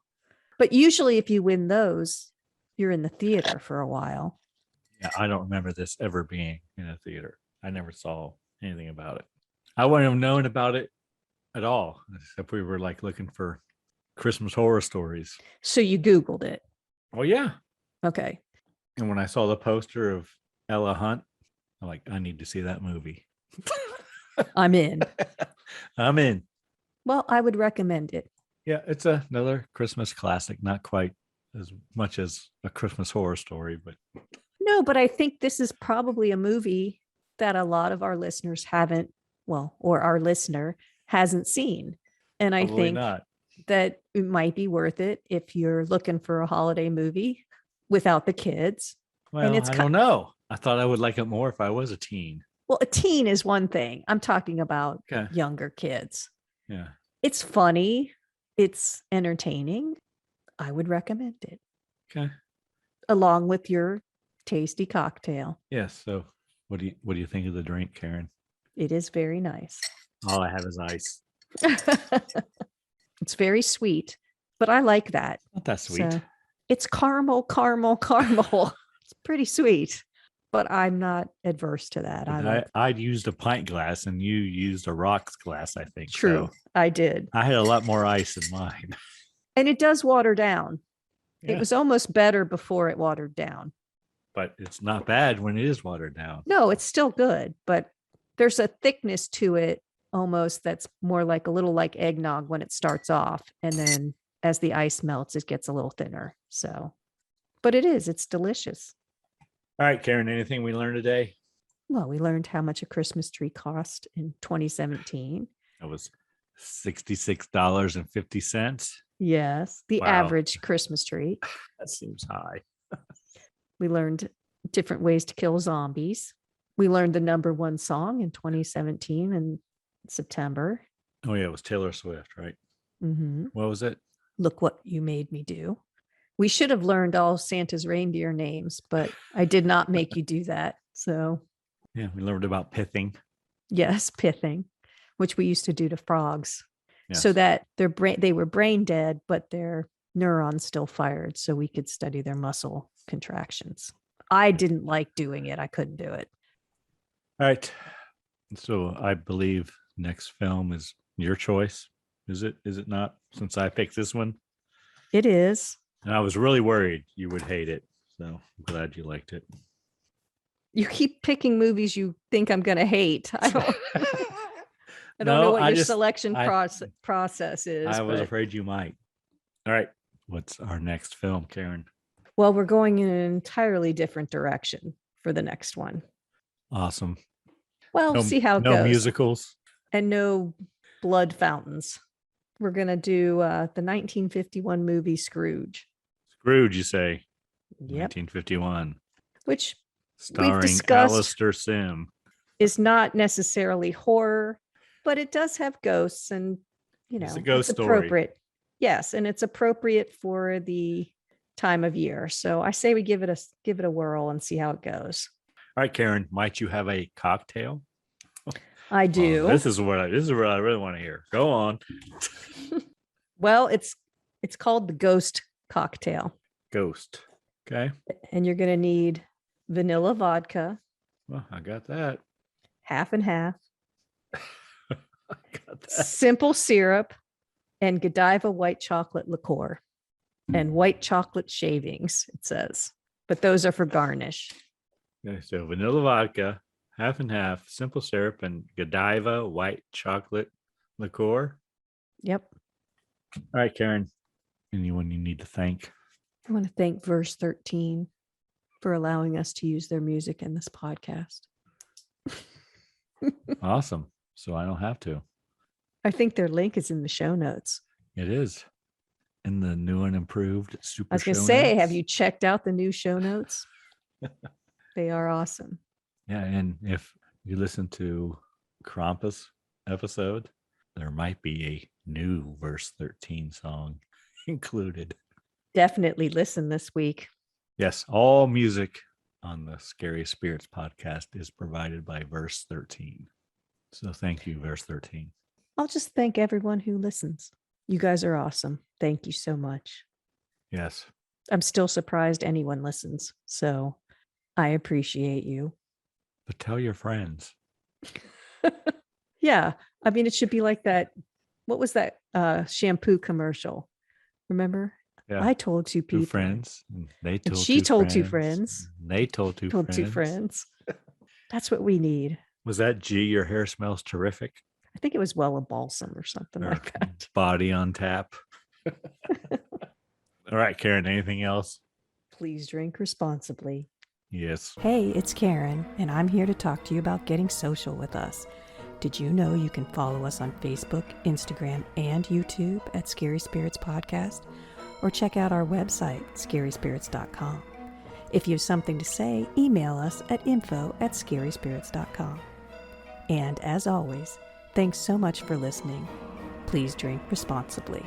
But usually if you win those, you're in the theater for a while. Yeah, I don't remember this ever being in a theater. I never saw anything about it. I wouldn't have known about it at all, except we were like looking for Christmas horror stories. So you Googled it. Well, yeah. Okay. And when I saw the poster of Ella Hunt, I'm like, I need to see that movie. I'm in. I'm in. Well, I would recommend it. Yeah, it's another Christmas classic, not quite as much as A Christmas Horror Story, but No, but I think this is probably a movie that a lot of our listeners haven't, or our listener hasn't seen. And I probably think not. that it might be worth it if you're looking for a holiday movie without the kids. Well, and it's I don't know. I thought I would like it more if I was a teen. Well, a teen is one thing. I'm talking about Okay. younger kids. Yeah. It's funny. It's entertaining. I would recommend it. Okay. Along with your tasty cocktail. Yes. So what do you think of the drink, Karen? It is very nice. All I have is ice. It's very sweet, but I like that. Not that sweet. So, it's caramel. It's pretty sweet, but I'm not adverse to that. I'd used a pint glass and you used a rocks glass, I think. True. So I did. I had a lot more ice in mine. And it does water down. Yeah. It was almost better before it watered down. But it's not bad when it is watered down. No, it's still good, but there's a thickness to it almost that's more like a little like eggnog when it starts off. And then as the ice melts, it gets a little thinner. So, but it's delicious. All right, Karen, anything we learned today? Well, we learned how much a Christmas tree cost in 2017. It was $66.50. Yes, the Wow. average Christmas tree. That seems high. We learned different ways to kill zombies. We learned the number one song in 2017 in September. Oh, yeah, it was Taylor Swift, right? Mm-hmm. What was it? Look What You Made Me Do. We should have learned all Santa's reindeer names, but I did not make you do that. So, Yeah, we learned about pithing. yes, pithing, which we used to do to frogs. Yes. So that they were brain dead, but their neurons still fired, so we could study their muscle contractions. I didn't like doing it. I couldn't do it. All right. So I believe next film is your choice. Is it not? Since I picked this one. It is. And I was really worried you would hate it. So I'm glad you liked it. You keep picking movies you think I'm going to hate. I don't No, know what I your just- selection I- process is. I was but- afraid you might. All right. What's our next film, Karen? Well, we're going in an entirely different direction for the next one. Awesome. Well, see how it no goes. musicals. And no blood fountains. We're going to do the 1951 movie Scrooge. Scrooge, you say? Yep. 1951. Which Starring discussed- Alistair Sim. is not necessarily horror, but it does have ghosts and, It's a ghost story. appropriate. Yes. And it's appropriate for the time of year. So I say we give it a whirl and see how it goes. All right, Karen, might you have a cocktail? I do. This is what I really want to hear. Go on. Well, it's called the Ghost Cocktail. Ghost. Okay. And you're going to need vanilla vodka, Well, I got that. half and half, I got that. simple syrup, and Godiva white chocolate liqueur and white chocolate shavings, it says. But those are for garnish. Okay, so vanilla vodka, half and half, simple syrup, and Godiva white chocolate liqueur. Yep. All right, Karen. Anyone you need to thank? I want to thank Verse 13 for allowing us to use their music in this podcast. Awesome. So I don't have to. I think their link is in the show notes. It is in the new and improved super. I was going to show say, notes. have you checked out the new show notes? They are awesome. Yeah, and if you listen to Krampus episode, there might be a new verse 13 song included. Definitely listen this week. Yes, all music on the Scary Spirits podcast is provided by Verse 13. So thank you, Verse 13. I'll just thank everyone who listens. You guys are awesome. Thank you so much. Yes. I'm still surprised anyone listens. So I appreciate you. But tell your friends. Yeah. I mean, it should be like that. What was that shampoo commercial? Remember? Yeah. I told two people. Two friends. And they told And she two told friends, two friends. and they told two Told friends. two friends. That's what we need. Was that G, your hair smells terrific? I think it was Wella Balsam or something Or like that. Body on tap. All right, Karen, anything else? Please drink responsibly. Yes. Hey, it's Karen, and I'm here to talk to you about getting social with us. Did you know you can follow us on Facebook, Instagram, and YouTube at Scary Spirits Podcast? Or check out our website, scaryspirits.com. If you have something to say, email us at info@scaryspirits.com. And as always, thanks so much for listening. Please drink responsibly.